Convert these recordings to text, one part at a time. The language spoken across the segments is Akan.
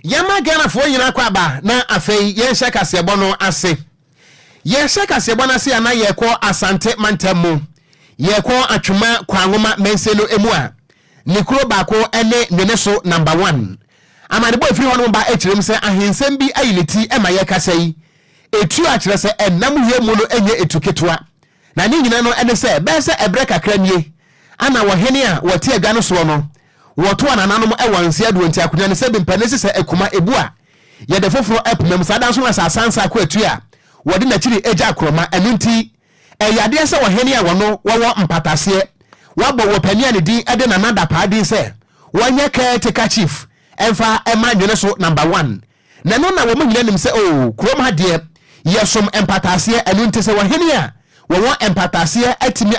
Yama Ghana for yina kwaba na afei yen shaka sebono ase. Yen shaka sebono ase ana ye ko asante mantemu. Ye ko atwuma kwangoma menselo emua. Nikuro bako ene neneso number 1. Amane boy free hono ba ekyirem se ahensem bi ayiniti ema ye kasai. Etu akyere se enam hie mu no enye etuketwa. Na ni nyina no ene se be se ebreka kranie. Ana wohene a wote agwa no so no. Woto anananom ewanse aduonti akonya ne se bimpanese se ekuma ebua. Ye de foforo epumem sada so na sasansa ko atu a. Wode na kyiri eja akroma enunti eyade se wohene a wono wowo mpatase. Wabo wopania ne din ade na nada paadin se. Wonye caretaker chief emfa ema dwene so number 1. Na no na wo nyina nim se oh krom ha de yesom empatase enunti se wohene a wowo empatase atimi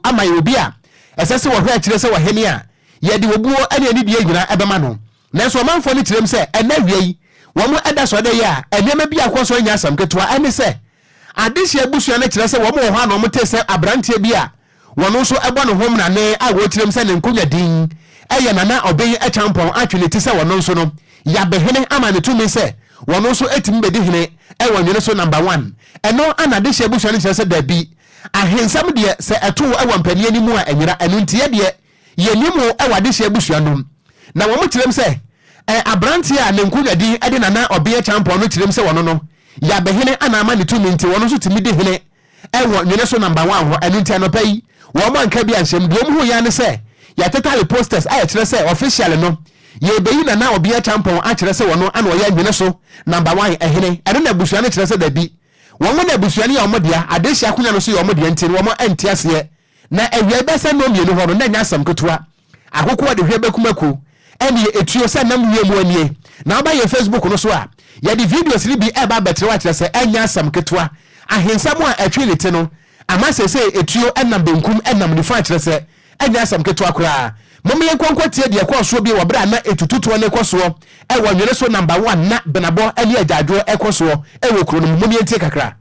amayo bia. Esese wo hwe akire se wohene a yedi wobuo ane ani die nyina ebema no nanso omanfo ne tirem se enawiei wo mo eda so de ya enema bi akoso nya asam ketwa ane se adehye abusua ne kire se wo mo ho ano mo te se abrantie bi a wono so ebo no hom na ne a wo tirem se ne nkonya din eye nana obeyi echampon atwene ti se wono so no ya behene ama ne tumi se wono so etimi bedi hene e wonwene so number 1 eno anadehye abusua ne kire se da bi ahensam de se eto e wampani ani mu a enyira enuntie de yenimu ewade hye abusuanom na wo mutirem se abranti a ne nkunya din ade nana obeye champion no tirem se wono no ya behene anama ne tumi nti wono so timi de hene ewo nyene so number 1 ho enunti anopai wo mo anka bia nsem de omu ya ne se ya totally posters a kire se official no ye beyi nana obeye champion a kire se wono ana oya nyene so number 1 ehene ene na abusuane kire se da bi wo mo na abusuane ya omodia adehye akonya no so ya omodia nti wo mo entiase na ewia besa no mienu ho no na nya asam ketua akoko de hwe bekumaku ene etuo se nam wie mu anie na aba ye Facebook no so a ye di videos ni bi eba betre wa kire se enya asam ketua ahensam a atwelete no ama se etuo enam benkum enam ni fa kire se enya asam ketua kura mom ye nkonkotie de ekoso bi wo bra na etututo ne koso e wo nwere so number 1 na benabo ene agyaadwo ekoso e wo kuro no mom ye ntie kakra.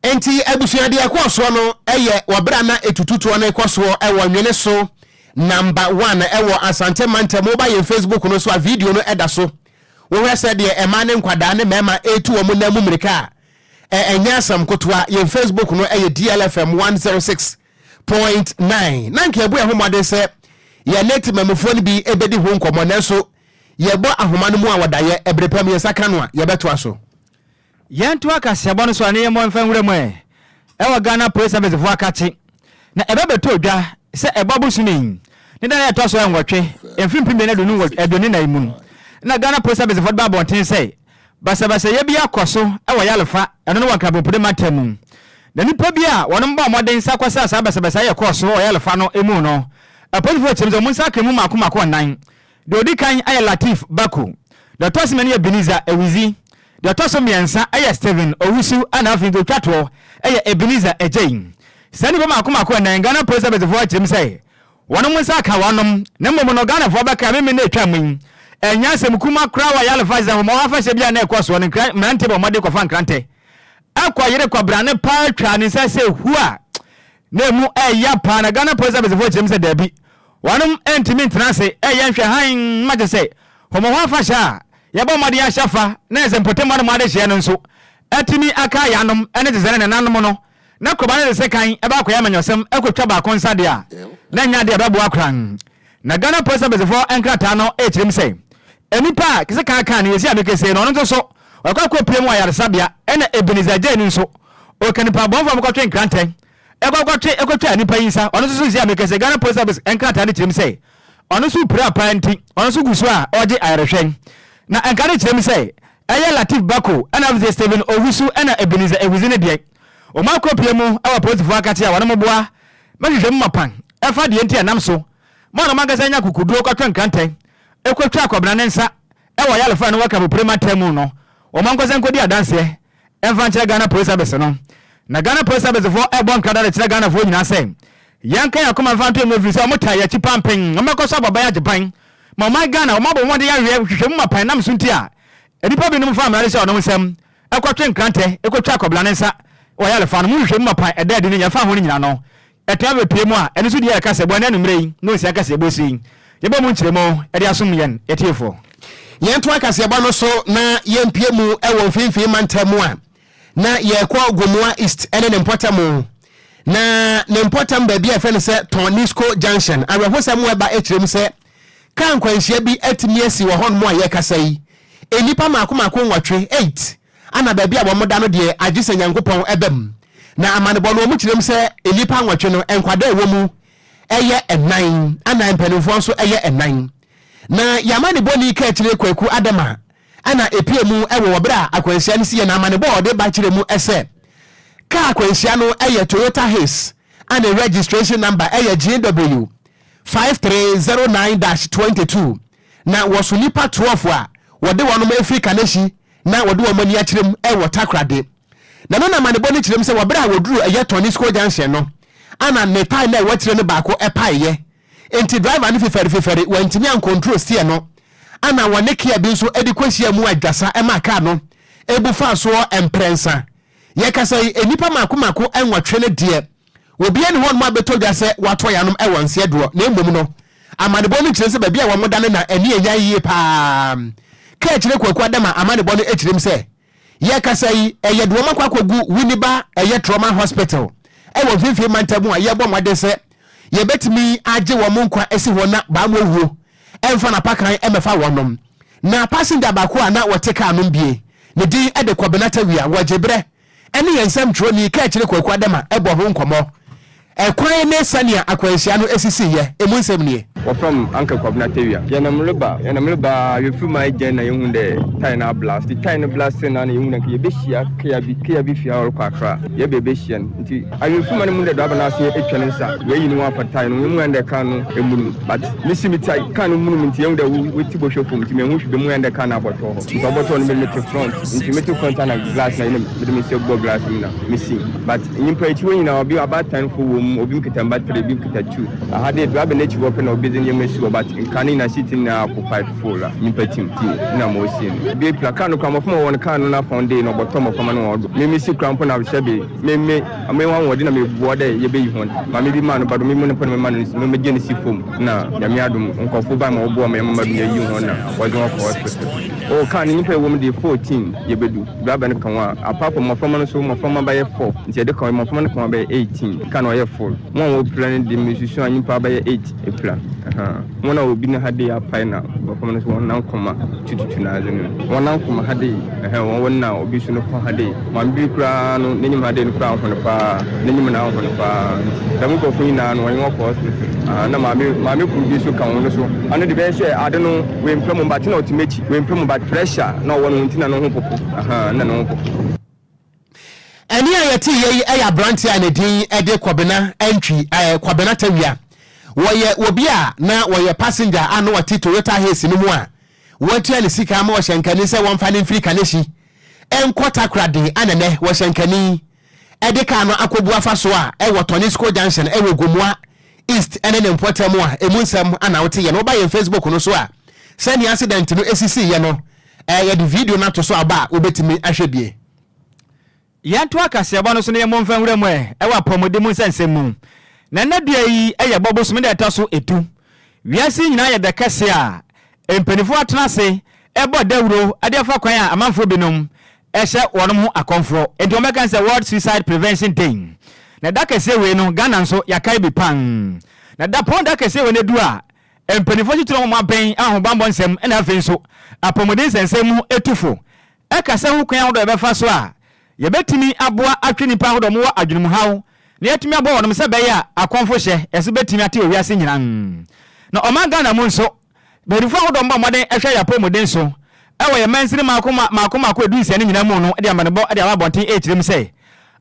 Enti abusuade ekoso no eye wobra na etututo na ekoso ewo nwene so number 1 ewo asante mante mobile Facebook no so a video no eda so wo hwese de ema ne nkwada ne mema etu wo mu na mu mirika enya asam kotoa ye Facebook no eye DLFM 106.9 nanke ebu ehomode se ye net memfo no bi ebedi ho nkomo na so ye bo ahoma no mu a wadaye ebrepam ye saka no a ye beto aso Yantu akasebo no so ane mo mfa nwure mo ewa Ghana Police Service fo akati na ebebeto odwa se ebabu suni ne da na to so enwotwe emfimpi me na donu edoni na imu na Ghana Police Service fo ba bonten se basa ye bia koso e wo yalefa eno no wanka bopede matemu na nipa bia wono ba moden sa kwasa sa basa ye koso wo yalefa no emu no apolifo chemzo munsa kemu makoma nan de odi kan aye Latif Baku de tosimani ye Beniza Ewizi de tosomiensa aye Steven Owusu ana afi do twatwo aye Ebenezer Ejein sani ba makoma nan Ghana Police Abezefo chemse wono munsa ka wonom na mmom no Ghana fo baka me na etwamun enya semkuma kra wa yalefa za mo hafa se bia na ekoso no mrante bo mode kofa nkrante akwa yire kwabra ne pa twa ne se hua na mu eya pa na Ghana Police Abezefo chemse dabi wanum entimi ntrase eyenhwe han maje se homo hafa sha yabo mode ya shafa na ezempotema no made hye no nso atimi aka yanom ene tezene ne nanom no na koba ne se kan eba akoya manyosem ekotwa ba konsa de a na nya de ababo akran na Ghana Police Abezefo enkrata no echirim se enipa kise kan ne yesi abekese no no so wakwa piem wa yaresabia ene Ebenezer Jane nso o kanipa bonfo mkotwe enkrante ekotwa enipa yinsa ono so yesi abekese Ghana Police Abezefo enkrata ne chirim se ono so pra panti ono so guso a oje ayarehwen na enkare chirim se eye Latif Baku ana vze Steven Owusu ana Ebenezer Ewizi ne de o makwa piem awa police akati a wono moboa mahwehwe mapan efa de enti anam so mo na magasa nya kukuduo kwatwa enkrante ekwatwa akwabra ne nsa ewo yalefa no waka boprema temu no o mankoze nkodi adanse emfa nkyere Ghana Police Abezefo no na Ghana Police Abezefo ebon kada de kyere Ghana fo nyina se yanka yakoma fa ntwe mo visa o mota ya chipampen o makoso baba ya jepan ma my Ghana o mabo wonde ya hwehwe mu mapan nam so nti a edipa bi no mfa amare se ono nsem ekwatwa enkrante ekwatwa akwabra ne nsa o yalefa no mu hwehwe mu mapan edade ni yafa ho nyina no etwa pie mu a eno so di ya kase bo na numrei no si akase bosi yebo mu nkyeremo ede asom yen etiefo yento akase bo no so na yempie mu ewo mfimfim mantamu a na yekwa Gomua East ene ne importamu na ne importam ba bia fe se Tonisco Junction awehosam eba ekirem se kan kwanhia bi atimi asi wo hon mu a yekasa yi enipa makomako nwatwe 8 ana ba bia bo moda no de agise nyankopon ebem na amanebo no mu kirem se enipa nwatwe no enkwada ewo mu eye enan ana mpanimfo nso eye enan na yamane boni ka kire kwaku adama ana epie mu ewo wobra akwansia ne sie na amane bo de ba kire mu ese ka akwansia no eye Toyota Hiace ana registration number eye GW 5309-22 na wasunipa 12 a wode wono Africa nashi na wode wo mani akirem ewo takrade na no na amane boni kirem se wobra woduru eye Tonisco Junction no ana ne tai na watire ne baako epaye enti driver ne fefere wantimi an control steer no ana wone kia bi nso edi kwahia mu adwasa ema ka no ebufa so emprensa ye kasa enipa makomako enwatwe ne de obi ene hon ma beto dwase wato yanom ewonse do na emmom no amanebo no kire se ba bia wo modane na eni enya yie pa ka kire kwaku adama amanebo no ekirem se ye kasa eye do makwakogu Winiba eye trauma hospital ewo mfimfim mantamu a yebo mwade se yebetimi age wo munkwa esi hona ba mo wuo emfa na pakan emefa wonom na passenger ba ko ana woteka anom bie ne din ede kwabenata wia wajebre ene yensem troni ka kire kwaku adama ebo ho nkomo ekwan ne sania akwansia no esisi ye emu nsem nie from Uncle Kwabnatewia. Yanamluba, you feel my gen and you the tiny blast. The tiny blast and you can be Bishia, Kia or Quakra, your babyshian. I will feel my moon that Rabanas here, where you know for time, you and the canoe, but listen me tight, canoe movement, young with Tibo show from Timmy, which the moon and the canna bottle. About 1 minute front, intimative content of glass, with Mr. Glass missing. But in pray you know, be about time for whom Obimkatan battery, Bimkatachu. I had a drab nature open or business. But in Canina sitting now occupied full Nimpatim na motion. Be placano come from one canona fountain or bottom of common order. Maybe see crampon of Shabby. May I may one word in a water ye be one. Maybe man about me upon my man is no Genesis foam. Now, Yamiadum, Uncle Fuba, my boy, my mamma, you honor, was one for hospital. Oh, can you pay woman the 14 ye bedu, grab and come apart from my former so my former by 4, instead of calling my former come by 18, can I have 4. One will plan the musician and you by 8 a plan. One will be had a pine performance 1 now, 2 1 now, had a one now, be soon upon had a 1 big crown, many had a crown from the power pa n'enyim na ho no pa da mu ko fun na no wen ko na maame ku bi so kan no so ano de be hye ade no we MiPROMO ba tina ultimate we MiPROMO ba pressure na wo no ntina no ho popo na no ho popo eni ayeti ye ya branch ya ne din ede kwabena entry kwabena tawia woye obi a na woye passenger ano wati Toyota Hiace ni mu a wotua ne sika ma wo hyenkani se won fa ne mfiri kaneshi enkota krade anene wo hyenkani ede ka no akobu afa so a e wo Tonisco Junction e wo Gomua East ene ne mpotemu a emunsam ana wote ye no ba ye Facebook no so a sani accident no esisi ye no ye the video na to so aba obetimi ahwebie yanto akase aba no so ne ye momfa nwura mu e wa pomode mu nsensemu na nadua yi eye bobo so me da so etu wiase nyina ye da kase a empanifo atenase ebo dawuro ade afa kwan a amanfo binom ehye wonom ho akonfro enti omeka say World Suicide Prevention Day na da kase we no Ghana nso yakai bi pan na da pon da kase we ne du a empanifo titiro mo aben ahobambo nsem na afen so apomode nsensemu etufo ekase ho kwan do ebefa so a yebetimi aboa atwini pa hodo mo wa adwunum hawo na yetimi aboa wonom se be ya akonfo hye ese betimi ate owiase nyina na omanga na mo nso berifo hodo mba moden ehwe ya pomode nso ewo ye mansiri makoma ko edu ise ne nyina mu no de amanebo de abonten echirem se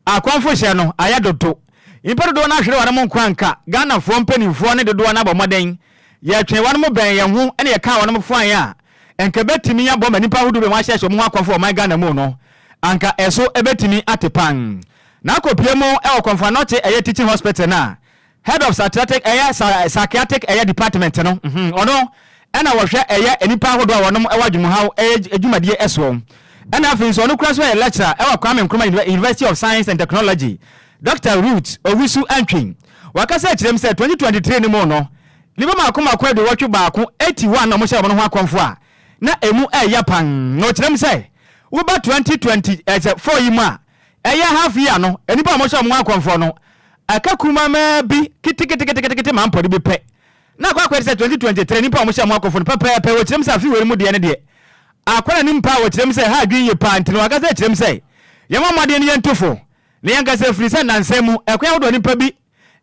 akonfo hye no aya dodo impa dodo na hwere wanemo nkwanka Ghana fo mpanimfo ne dodo na abomoden ye twen wanemo ben ye ho ene ye ka wanemo fo an ya enka betimi ya bo manipa hodo be ma hye mo akonfo o man Ghana mu no anka eso ebetimi atepan na kopiemo e okonfa noche eye teaching hospital na head of psychiatric department no ono ena wo hwe eye enipa hodo wonom e wadwum hawo ejumade eso ena afinso no kura so e lecturer e Kwame Nkrumah University of Science and Technology Dr. Ruth Owusu Antwin wakasa kirem se 2023 ni mo no Nhyiraba Kwadwo watwe baako 81 na mo hye wono ho akonfo a na emu yapan no kirem se wo ba 2020 yi ma eya half year no enipa mo hye mo akonfo no aka kuma ma bi kiti ma mpode bi pe na kwa kwese 2023 nipa mo hye mo akonfo no pepe wo kirem se afi weri mu de ne de akwara ni mpa wo kirem se ha dwen ye pa ntino aka se kirem se yema made ne yentofo ne yanka se frisa nansemu ekwa wo do nipa bi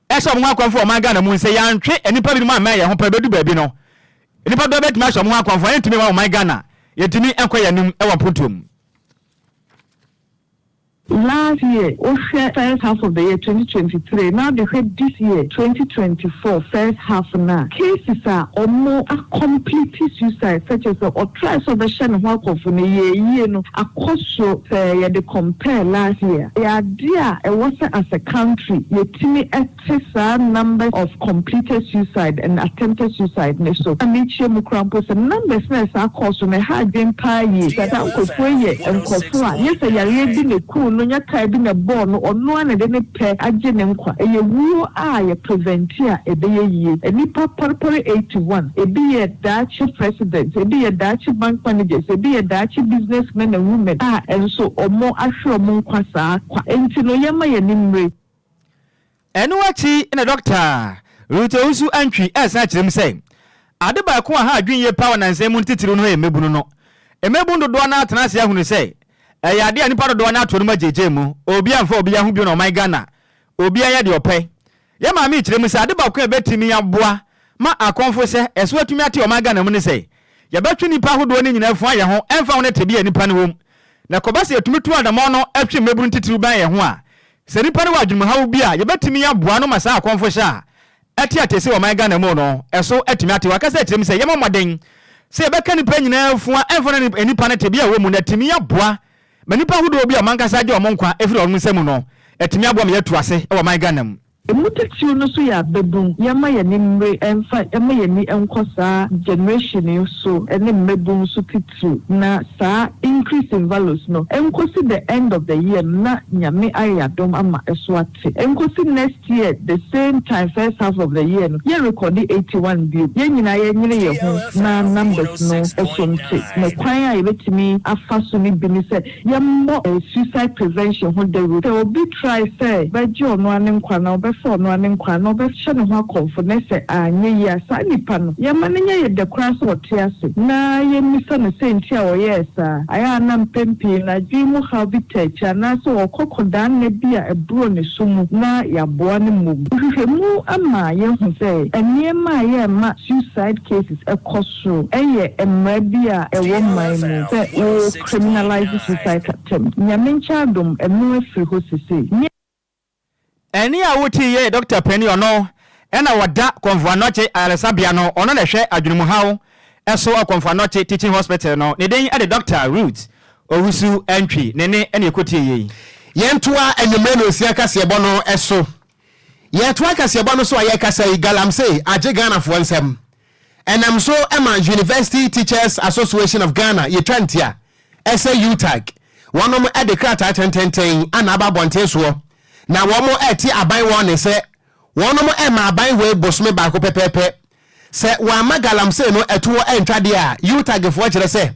ehye mo akonfo o man Ghana mu se yantwe enipa bi ma ma ye ho pa bedu ba bi no enipa do betima ehye mo akonfo yentumi wa o man Ghana yetumi enkoya nim e wa pontom. Last year, first half of the year 2023. Now they said this year 2024 first half now. Cases are more a complete suicide, such as or tries of the shan walk of a year. No, a cost so they compare last year. The idea it was as a country. Yet me a number of completed suicide and attempted suicide. So I mean, Mukrampos and numbers are cost on a hard game pie. That I could say and Kofua. Yes, I reading a cool. No kai bi na born or no an de ne pe agye ne nkwa eye wu a ye preventia e be ye enipa parpare 81 e be ye Dutch president e be ye Dutch bank managers e be ye Dutch businessmen and women and so omo ahwe omo nkwa saa kwa enti no ye ma ye nimre enu achi na doctor Ruth Owusu Antwi esa kirem say ade ba ko ha adwen ye power nan nsem ntitiru no e mebunu no e mebunu do na atena se ahunu say ade ani paro do na to no majeje mu obi amfa obi ahu bi no my Ghana obi aye de opɛ ye ma mi kirem say ade ba ko e betimi aboa ma akonfo se eso atumi ate o my Ghana mu ne say ye betwe nipa hodo ni nyina fu aye ho emfa wo ne tebi ya nipa ne wom na kobase atumi tu adamo no atwe mebunu ntitiru ban ye ho a se nipa ne wadwum hawo bi a ye betimi aboa no masa akonfo sha ati atese o my Ghana mu no eso atumi ate wakasa kirem say ye ma moden se be ka nipa nyina fu a emfa ne nipa ne tebi ya wo mu na timi aboa manipa hudo obi a mankasa je omonkwa efiri onu nsemu no etimi abo me yetu ase e wo man Ghana mu Mutatio no so ya bebun yama ya nimre emfa yama ya ni enkosa generation so ene mebun so titu na sa increase in values no enkosi the end of the year na nyame ayadom ama eswate enkosi next year the same time first half of the year no ye record 81 view ye nyina ye nyine ye ho na numbers no esomte na kwan a yebetimi afaso ni bi ni se ye mo suicide prevention ho the route obi try say beje ono anem kwa na for no an inquire no be shano ho akofo na se anye ya sa nipa no ye ma nya ye de kra so otiase na ye misa no se ntia wo yesa aya na mpempi na dwimu habitat na so okokodan na bia ebro ne sumu na ya boa ne mu mu ama ye hu se eniema ye ma suicide cases ekoso eye emra bia ewo man mu se o criminalize suicide attempt nyamencha dom enu afiri ho sese eni a woti ye Dr. Penny ono ena wada konfuanoche Alessabia no ono na hwe adwunumu hawo eso akonfuanoche teaching hospital no ne den ade Dr. Ruth Owusu entry ne ene ekoti ye yentoa enyemre no sia kasebo no eso yentoa kasebo no so aye kasai galamse age Ghana fo nsem enam so ema University Teachers Association of Ghana ye twantia ese UTAG wonom ade krata tententen ana aba bonten so na womo eti aban won se wonom ema aban we bosome ba ko pepepe se wa magalamse no etuo entwade a UTAG fo kire se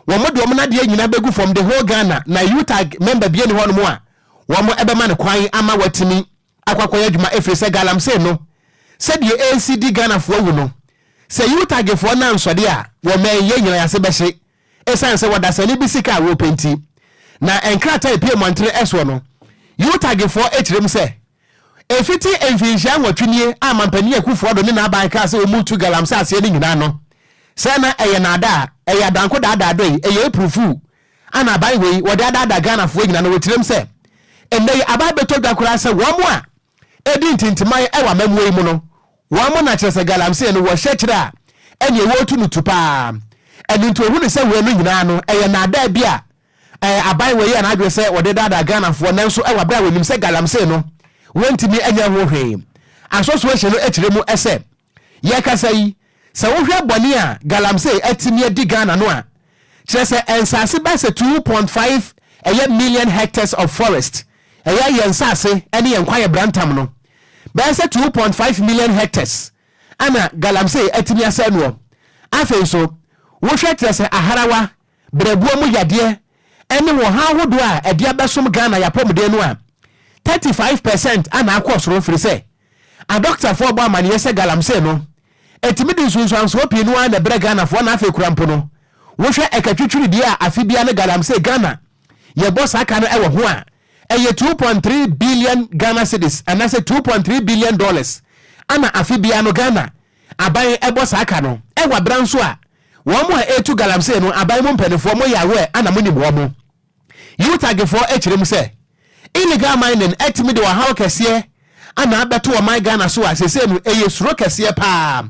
womo de womo na de nyina begu from the whole Ghana na UTAG member bie ni hono mo a womo ebema ne kwan ama watimi akwakoya dwuma efri se galamse no se de ACD Ghana fo wu no se UTAG fo na nsode a wo men ye nyina yase behye esan se wadasa ni bisika wo penti na enkrata epie montre eso no UTAG fo etirem se efiti enfinhia nwatwenie amampani akufo do ne na aban ka se o mutu galamse ase ni nyina no se na eye na ada eye adanko da do eye proofu ana aban we wode ada Ghana fo nyina no wetirem se ende aban beto dakura se wo mo a edi ntintimai ewa mamwe mu no wo mo na kyerese galamse no wo hyekire a ene wo tu nutupa ene nto hu ne se we no nyina no eye na ada bia aban we ye na adwe se wode da Ghana fo nanso ewa bra we nim se galamse no wentimi anya ho hwe association no ekyiremu ese ye kasai se wo hwe boni a galamse etimi adi Ghana no a kyerese ensase ba se 2.5 million hectares of forest yensase ene yenkwaye brantam no ba se 2.5 million hectares ana galamse etimi ase no afen so wo hwe kyerese aharawa brebuo mu yade ene wo ha hodo a ede abesom Ghana yapomde no a 35% ana akosoro firi se a doctor for bo amane yese galamse no etimi di sunsuanso pi no na bre Ghana fo na afi kurampo no wo hwe ekatwitwiri di a afibia ne galamse Ghana ye boss aka no ewo ho a eye 2.3 billion Ghana cedis and say 2.3 billion dollars ana afibia no Ghana aban boss aka no ewa branso a wo mo etu galamse no aban mo mpanefo mo yawe ana mo ni mo mo UTAG for ekyirem se illegal mining etimi de wa hawo kese ana abeto wo man Ghana so a sese no eye suro kese pa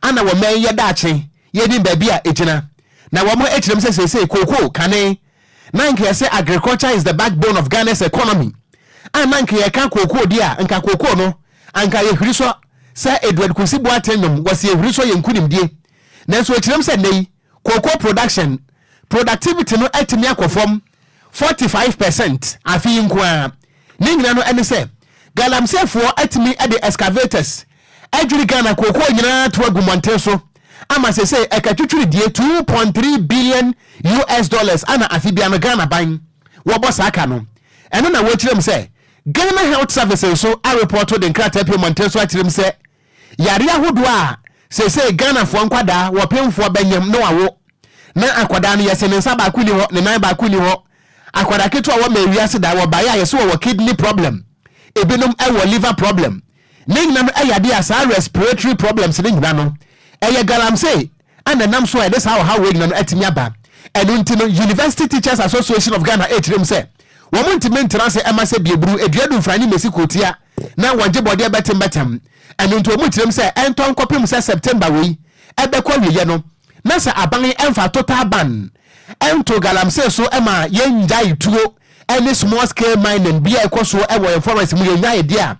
ana wo men ye daache ye ni baby a ejina na wo mo ekyirem se sese koko kane nanke say agriculture is the backbone of Ghana's economy nanke ye ka koko dia nka koko no anka ye hiriso se Edward Kusibu atenum wase ye hiriso ye nkunimdie nanso ekyirem se nei koko productivity no etimi akofom 45% afi nkwa ningina no ene se galamse fo atimi ade excavators adwiri Ghana koko nyina to agumonte so ama se ekatwitwiri die 2.3 billion US dollars ana afi bia no Ghana ban wo boss aka no eno na wo kirem se Ghana Health Services so a report de nkrata payment so akirem se yare ahodo a se Ghana fo nkwada wo pemfo banyam no awo na akwada no yese ne nsa ba kuni ho ne nan ba kuni ho akwada keto wo ma wiase da wo ba ya yeso wo kidney problem ebinom wo liver problem ningna no ayade asa respiratory problems ningna no eye galamse ana nam so e this how we no atimi aba enu ntino University Teachers Association of Ghana etrem se wo montimi ntrase emase bieburu eduadu mfrani mesikotia na wonje bode betem enu nto motrem se enton kopim se September we ebekwa wiye no na sa aban emfa total ban ento galamse so ema yenjai tuo any small scale mining bia ekoso ewo forest mu yenjai dia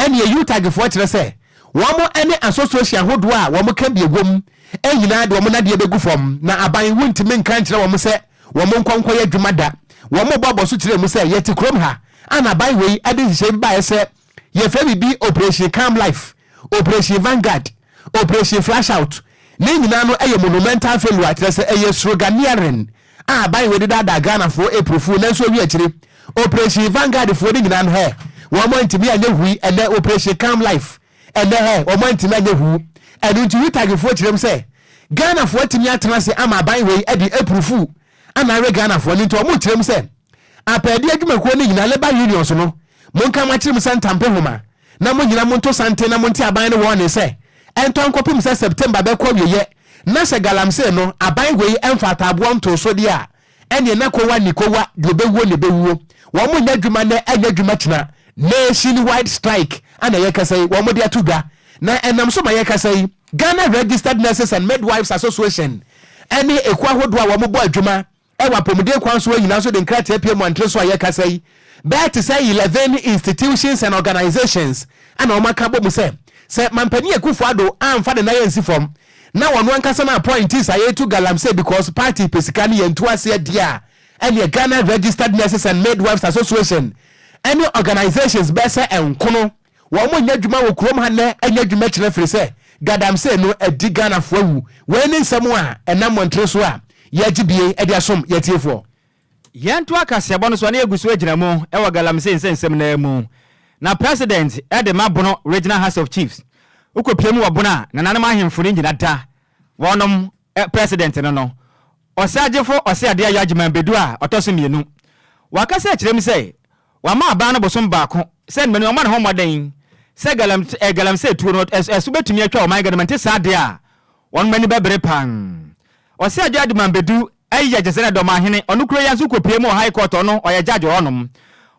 ene UTAG fo kire se womo ene association hodo a womo ka biegom enyina de womo na de begu fom na aban wuntimi nkan kire womo se womo nkonko ye dwumada womo bobo so kire mu se yeti krom ha ana ban wei ade hye ba ese ye fa bibi operation calm life operation Vanguard operation flash out ni nyina no eye monumental failure kire se eye sloganeering ban we da Ghana for April nanso wi akire operation Vanguard for ni nyina no he wɔn ntumi anya hui ɛnɛ operation calm life ɛnɛ hɛ wɔn ntumi anya hu ɛnu nti witagifo kyerɛm sɛ Ghana fo timi atena se ama aban wei ɛde aprufu ana re Ghana fo ni to wɔn kyerɛm sɛ apɛde adwumakuo ne nyina labor union so no monka ma kyerɛm sɛ ntampe homa na mo nyina monto sante na monte aban ne wɔn ne sɛ ɛntɔn kɔpem sɛ September bɛkɔ wieyɛ na sɛ galamsey no aban wei ɛmfa ataboɔ nto so de a ɛne na kowa nikowa de bɛwuo ne bɛwuo wɔn mo nya dwuma na ɛnya dwuma tena nationwide strike ana yɛkasa yi wɔn mo de ato dwa na ɛnam so ma yɛkasa yi Ghana Registered Nurses and Midwives Association ɛne ekwa hodo a wɔn bɔ adwuma ɛwɔ apɔmuden kwan so nyina so de nkrataa pie mu antre so a yɛkasa yi bɛɛ te sɛ 11 institutions and organizations ana wɔn aka bɔ mu sɛ mampani Akufo Addo amfa de na yɛnsi fam na wɔn ankasa na appointees a yɛtu galamsey because party pesika ne yɛntu ase dia ɛne Ghana Registered Nurses and Midwives Association ɛne organizations bɛsɛ enkono wɔn mo nya dwuma wɔ kurom ha na anya dwuma kyerɛ firi sɛ galamsey no adi Ghana fo awu wɔn ne nsɛm a ɛnam montre so a yɛgye bie ɛde asom yɛtiefo yɛnto akasɛbɔ no so ne aguso agyina mu ɛwɔ galamsey nsɛnsɛm na mu na president ɛde mabono regional house of chiefs ukopie mu wabona na nanam ahemfo ne nyina da wɔnom president no ɔsagefo ɔse ade ayo agyeman bedu a ɔtɔso mienu wakasa kyerɛm sɛ wama aba no bosom baako sɛ nmenu ɔma ne ho mɔden sɛ galamsey tuo no ɛso betumi atwa ɔman gadamante saa de a wɔn mani bɛbere pan ɔse ade agyeman bedu ayi agyesɛ ne dɔma hene ɔno kuro yanso kopie mu high court ɔno ɔyɛ judge ɔnom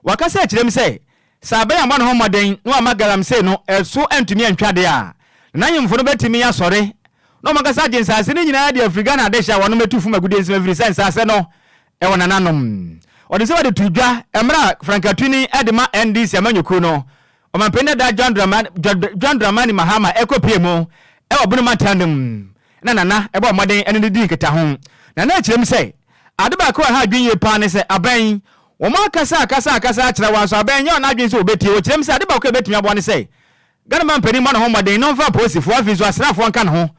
wakasa kyerɛm sɛ sabe ya mano ho moden no ama galamsey no ɛso antumi antwa de a na nyimfo no betimi asɔre no makasa agensase ne nyina de Africa na de hya wono metufu magudie nsem afiri sensase no ɛwɔ nananom ɔde sɛ wɔde tudwa emra frankatuni edema NDC amanyoko no ɔmampene da John Dramani Mahama ekopie mu ɛwɔ bunu matandem na nana ɛbɔ moden ɛne di nketa ho na na kyerem sɛ ade ba ko ha dwenye pa ne sɛ aban wɔn akasa akyerɛ wɔn so aban nyɛ ɔna adwen sɛ obetie wɔ kyerem sɛ ade ba ko betumi aboa ne sɛ Ghana man panin ma no ho moden no fa posifo afi so asrafo nka ne ho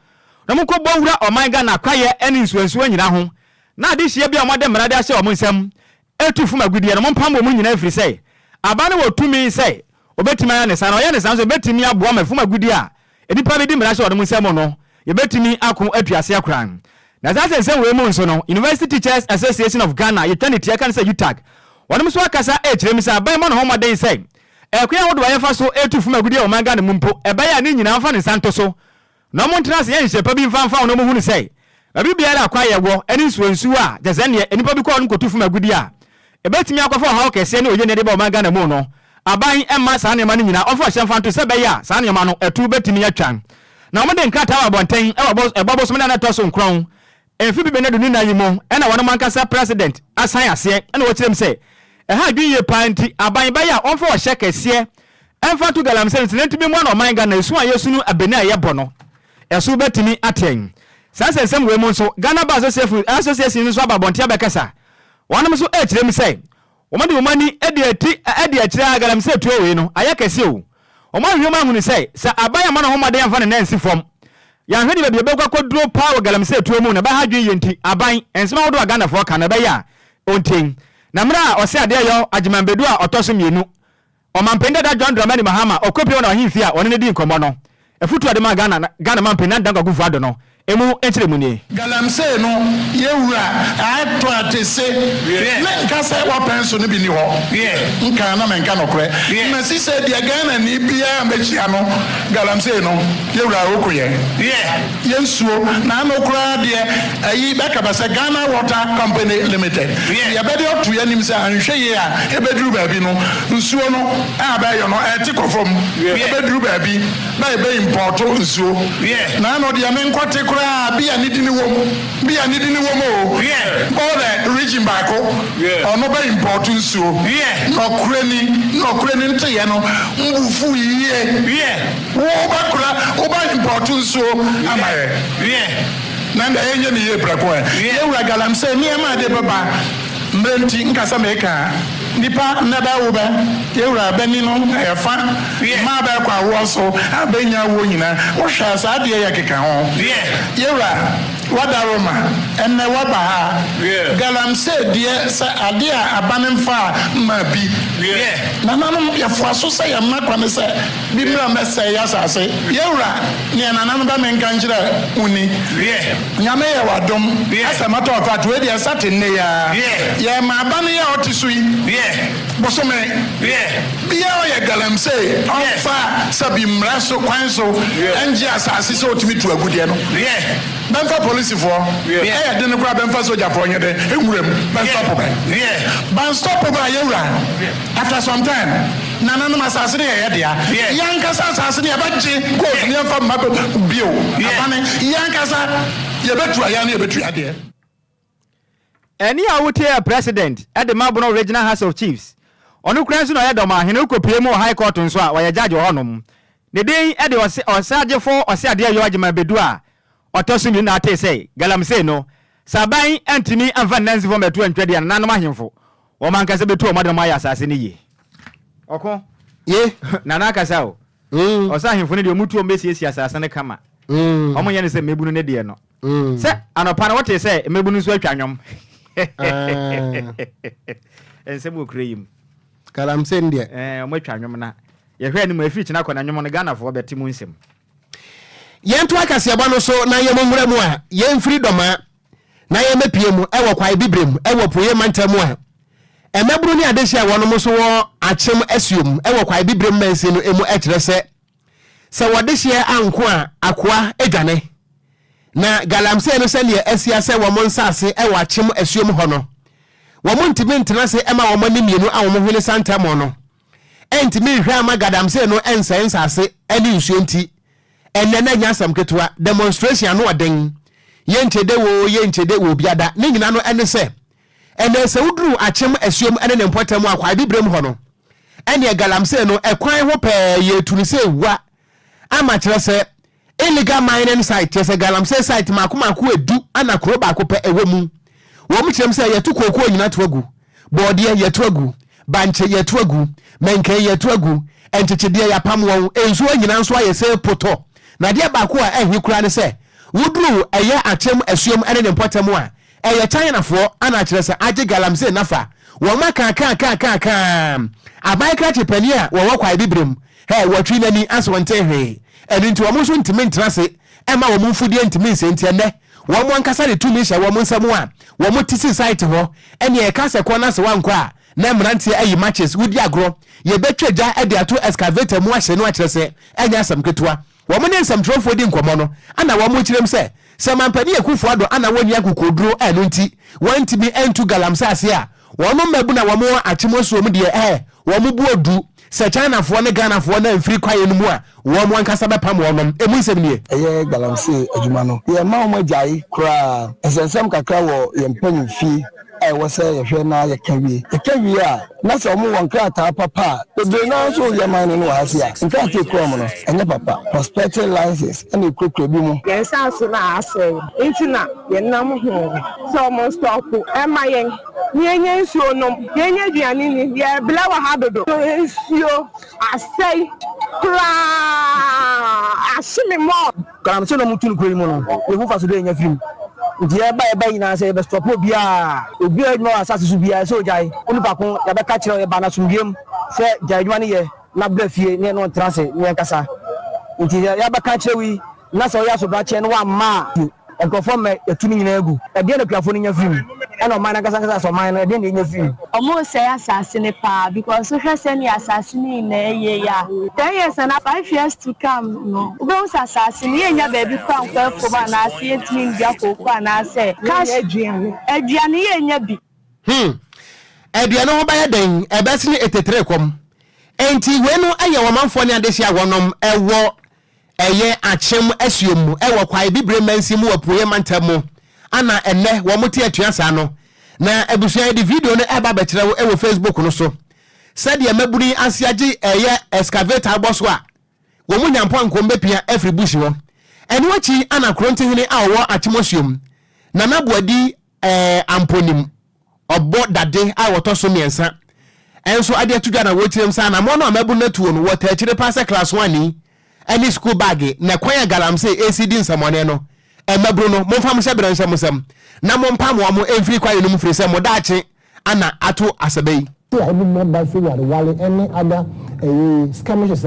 na mukɔ bɔ wura ɔman Ghana kwayɛ ɛne nsuansuwa nyina ho na ade hyia bi a ɔmɔde mmerade ahyɛ ɔmo nsɛm etu fuma gudie no mpam wɔ mu nyina afiri sɛ aban ne wɔ tumi sɛ obetumi ayɛ ne sa na ɔyɛ ne sa so obetumi aboa ma fuma gudie a enipa bi di mmerade ahyɛ ɔmo nsɛm no yɛbetumi ako atuase akran na sase nsɛm wɔ mu nso no University Teachers Association of Ghana yɛtwa ne tia kan sɛ UTAG wɔnom so akasa kyerɛm sɛ aban ma no ho moden sɛ ɛkoya wodo ayɛfa so etu fuma gudie ɔman Ghana mu mpo ɛbɛyɛ ne nyina mfa ne santo so na mo ntena se yɛ nhyepa bi mfa no mo hu ne sɛ abi biara akwa yɛwɔ ɛne nsuansu a jazanie enipa bi kɔ no kotu fuma gudie a ebetimi akɔfa ha okɛse ne oye ne de ba ɔman Ghana mu no aban ɛma saa ne ma no nyina ɔfa hyɛ mfa nto sɛ bɛyɛ a saa ne ma no ɛtu betimi atwan na ɔmo de nkrata wa bɔnten ɛbɔ so na ɛtɔ so nkron ɛfi bi bɛnɛ do ni nan yi mu ɛna wɔn mankasa president asan aseɛ ɛna wɔkyerɛm sɛ ɛha dwuye panti aban bɛyɛ a ɔmfa ɔhyɛ kɛseɛ ɛmfa to galamsey ntimi mu na ɔman Ghana esu a yesu no abeni a yɛbɔ no ɛso betimi atɛn saa sɛnsɛm wɔ mu nso Ghana Bar Association nso aba bɔnten abɛkasa wɔnom so ɛkyerɛm sɛ wɔn de wɔn ani ɛde akyerɛ galamsey tuo wei no ayɛ kɛseɛ o wɔn ahwɛ mu ahunu sɛ aban ama no ho mɔden amfa ne nansi fam yɛahwɛ de baabi ɛbɛkɔ akɔduro paa wɔ galamsey tuo mu na ɛbɛha dwe yɛ nti aban ɛnsɛm ahodoɔ a Ghanafoɔ ka na ɛbɛyɛ a ɔntɛn na mmerɛ a ɔsɛ adeɛ yɛ agyemanbedu a ɔtɔ so mmienu ɔmampɛn dada John Dramani Mahama ɔkɔpie na ɔhemfie a ɔne ne di nkɔmmɔ no ɛfutu ade ma Ghana mampɛn na danka Akufo Addo no emu enkyere mu nie galamsey no yewura ato atese ne nka sɛ wɔpɛn so no bi ni hɔ nka na menka nokore na sise dia Ghana ni bia mekyia no galamsey no yewura okoyɛ yensuo na anokora de ayi bɛka ba sɛ Ghana Water Company Limited yɛbɛde otu yanim sɛ anhwɛ ye a ebeduru baabi no nsuo no a ba yɛ no ɛte kɔfom ebeduru baabi na ebe import nsuo na no de amenkwate bia ni dini wo mo all the region back ono be important so no kreni nte ye no mbufu yiye wo ba important so amaye na nda enye ni ye brako ye wura galamsey ni ma de baba mrenti nkasa meka nipa naba wo ba yewura bani no efa ma ba kwa wo so abenya wo nyina wo hwa sa de ye keka ho yewura wadaroma enne waba ha galamsey de sa ade a abanemfa ma bi Nananum yɛfoa so sɛ yɛmma kwane sɛ bi mmra mɛsɛ yɛ asase yɛwura ne nananum ba menka nkyerɛ uni nyame yɛ wadom asɛ matter of fact we deɛ sate nne yɛ ma aba ne yɛ ɔte so yi bosome bia ɔyɛ galamsey ɔmfa sɛ bi mmra so kwan so ɛngye asase sɛ ɔtumi tu agudeɛ no bɛmfa polisifoɔ ɛyɛ de no koraa bɛmfa sogyafoɔ nyɛ dɛ ɛwuram bɛnstɔpo bɛ banstɔpo bɛ a yɛwura after some time nananum asase ne yɛyɛ dea yɛnkasa asase ne yɛbɛgye gold ne yɛmfa mma bio abane yɛnkasa yɛbɛtu ayɛ ne yɛbɛtu adeɛ ɛni a wote a president at the Mabono Regional House of Chiefs ɔno kura nso na ɔyɛ dɔm ahene okopie mu high court nso a wɔyɛ judge hɔnom ne den ɛde ɔsagefo ɔse adeɛ yɛ agema bedu a ɔtɔso mi na ate sɛ galamsey no saban antimi amfa nansi fo metu antwade ya nanom ahemfo o man kase betu o madam ayɛ asase ne ye ɔko ye nana kasa o ɔsa ahemfo ne de omutu o mesiesie asase ne kama ɔmo yɛ ne sɛ mebunu ne de no sɛ anopa na wote sɛ mebunu nso atwa nwom ensem okreyim galamsey ndie ɔmo atwa nwom na yɛhwɛ ne mu afiri kyina kɔ na nwom no Ghana fo bɛte mu nsem yentu akasiaba no so na yemongura mu a yemfiri doma na yemepie mu ewo kwai bibrem ewo poye mantamu a emeburu ni adehia wono mo so wo achem asuom ewo kwai bibrem mansi no emu ekyere se wodehia anko a akoa edwane na galamsey no se ne asia se wo mo nsase ewo achem asuom ho no wo mo ntimi ntena se ema wo mo ne mienu a wo mo hwene santamo no entimi hwa ma galamsey no ensa ase ani nsuo nti enena nyasam ketua demonstration no oden yenchede wo biada ne nyina no ene se ene se wuduru achem asuom ene ne mpotam akwa bibrem ho no ene galamsey no ekwan ho pe ye tunu se wa ama kire se illegal mining site se galamsey site makomako edu ana kro ba ko pe ewo mu wo mu kirem se yetu kokko nyina to agu bode yetu agu banche yetu agu menke yetu agu enchechede ya pam won ensuo nyina nso ayese poto na de ba ko a ehi kura ne se wudru eye achem asuom ene ne mpotam a eye China fo ana kire se age galamsey nafa wo maka ka abai kra chepani a wo kwa bibrem he watwi nani aswonte he eni nti wo mo so ntimi ntrase ema wo mo mfudie ntimi nsenti ene wo mo ankasa de tumi hye wo mo nsam a wo mo tisi site ho ene e ka se ko na se wanko a na mrantie ayi matches wudi agro ye betwaja e de ato excavator mu ahye no akire se enya asam ketua wo mo ne nsam trofo di nkomo no ana wo mo kirem se mampani ekufo ado ana woni akokoduro eno nti wantimi entu galamsey ase a wo no mabu na wo mo achimoso mu de wo mo buodu se China fo ne Ghana fo na mfiri kwaye no mu a wo mo ankasa bepam wo nom emu nsem nie eye galamsey adwuma no ye ma wo magyae kra esensem kakra wo ye mpanyi fi I say if you're not a carry that's a more crata papa. The Bena so your man in Wasia. In fact, you criminal and the papa prospective license and you could be. Yes, I say, it's not your number home. So most stop. Am I young? Yes, you know, Yanni, yeah, below a habit. Yes, you, I say, I see me more. I'm so much to criminal. You move us today in your film. Dia bye na say be stop bia obi no asase su bia so jai onu pakon ya be ka kire e ba na sumdiem se jai dwuma ne ye na bra fie ne no trase ne kasa nti ya be ka kire wi na so ya so bra che no wa ma e go form e tumi nyina agu e de na piafo ne nya film e no man na kasa so man na de ne nya film omo say asase ne pa because so hwese ne asase ne na ye ya 10 years and 5 years to come no we go asase ne nya baby kwa kwa ba na ase ntimi ndia kokwa na ase cash aduane ye nya bi aduane ho ba ya den e bese ne 83 kom enti we no aye wo manfo ne adehia wonom ewo eye achem asuom ewo kwai bibre mansi mu wapoye mantamu ana enne wo moti atuasa no na ebusua de video no eba bekere wo ewo Facebook no so sade mabuni asiaje eye excavator aboso a wo mu nyampo ankombe pia every bush wo ene wachi ana kronte hene a wo achem asuom na naboadi amponim obo dade a woto so miensa enso ade atudwa na wo tirem sa na mo no mabu na tuo no wo ta kire pass class 1 ni any school bag na kwanya galamsey ACD nsamone no emabru no momfam hye branhya musam na mompam wo mo emfiri kwaye no mfiri se mo daache ana ato asabei every member feel any other skirmishes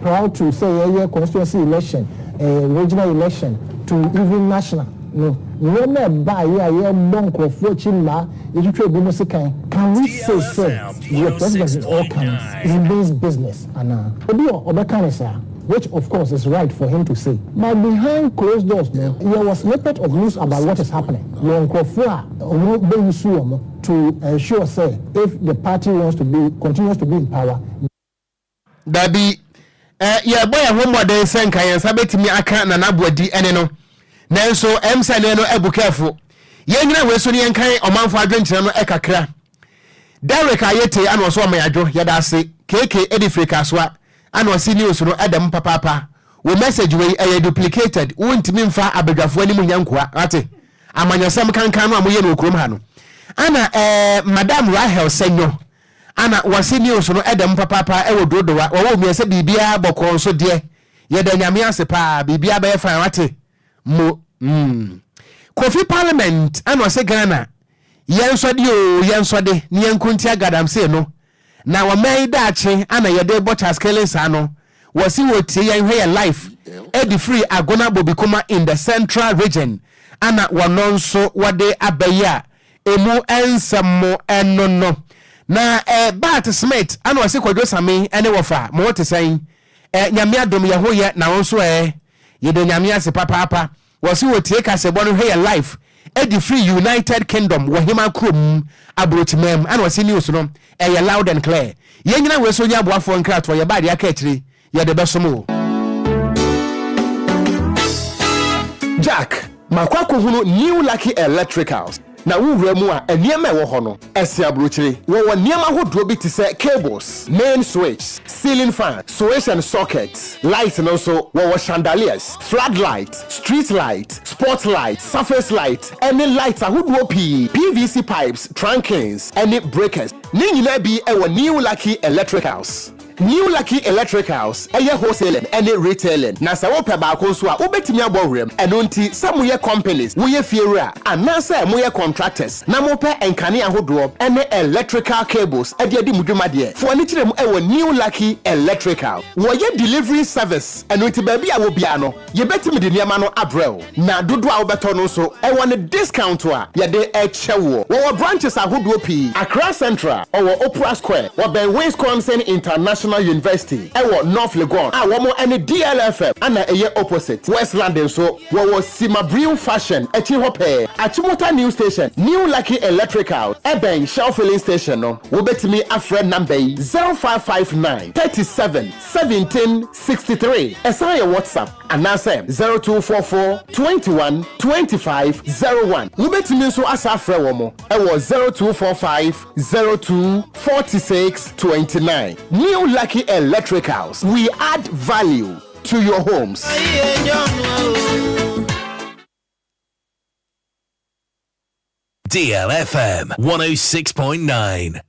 proud to say a constituency election, regional election, to even national. No buy monk of watching can we say the president is all kinds in this business and which of course is right for him to say. But behind closed doors, there was snippet of news about what is happening. To ensure, say, if the party continues to be in power. Dabi, boy, one more day, Senka, and Sabet me, I can't and Abwadi, and no. Nanso, Saneno, Ebu careful. Yana was Sunny and Kai, or Manfa Drink, and Ekakra. Derek Ayete, and was on my addro, Yadasi, KK Edifrika Swap. And was news no Adam Papa. We message we duplicated. Won't mean far abegafo any munyankwa ate. Amanya sam kan no amoye no krom ha no. Ana Madam Rahel Senyo. Ana was news no Adam Papa e wododowa. Wo mi se bibia bokon so de. Ye da nyame ase pa bibia be fa ate. Mo Kofi Parliament ana se Ghana. Yensode ni yankuntia gadam se no. Na wa mai dachi ana yede botas kelesa no wasi wotie yan hwe life edi free agona bobikoma in the central region ana wanonso wade abaya emu ensamo enono na Bat Smith ana wasi Kwadwo Sammy ene wofa mo wote san nyame adom ye hoye na wonso yede nyame ase papa wasi wotie kasebo no hwe life Eddie Free United Kingdom wahima krum abrochimem and was news no loud and clear yenyina we so nya boafo nkratwa ye baade aka akiri ye de besomo Jack makwako hunu New Lucky Electricals na wura mu a eniema ewo ho no ese abrochire wo niema hodo bi te se cables main switch ceiling fan switch and sockets lights and also wo chandeliers floodlight street light spot light surface light any lights ahodo PVC pipes trunkings any breakers ni nyina bi ewo New Lucky Electricals New Lucky Electricals wholesaling and retailing. Na sa wo pe ba ko so a obetimi abowrem eno nti some ye companies wo ye fiera anasa mo ye contractors na mo pe enkane ahodo ene electrical cables ade adi mudwuma de fo ni kire mu New Lucky Electrical wo ye delivery service eno nti ba bia wo bia no ye betimi de niam no abrel na dodo a wo beto no so ne discount a ye de echewo wo branches ahodo pi Accra Central or Opera Square wo ben Wisconsin International University ewo North Legon womo any DLFM ana eye opposite Westland so wo Simabriu Fashion echi hope Achimota New Station New Lucky Electrical eben Shell Filling Station no wo betimi afre number 0559 37 17 63 esa your WhatsApp anase 0244 21 25 01 wo betimi so asa afre wo mo ewo 0245 02 46 29 New Lucky Electricals. We add value to your homes. DLFM 106.9.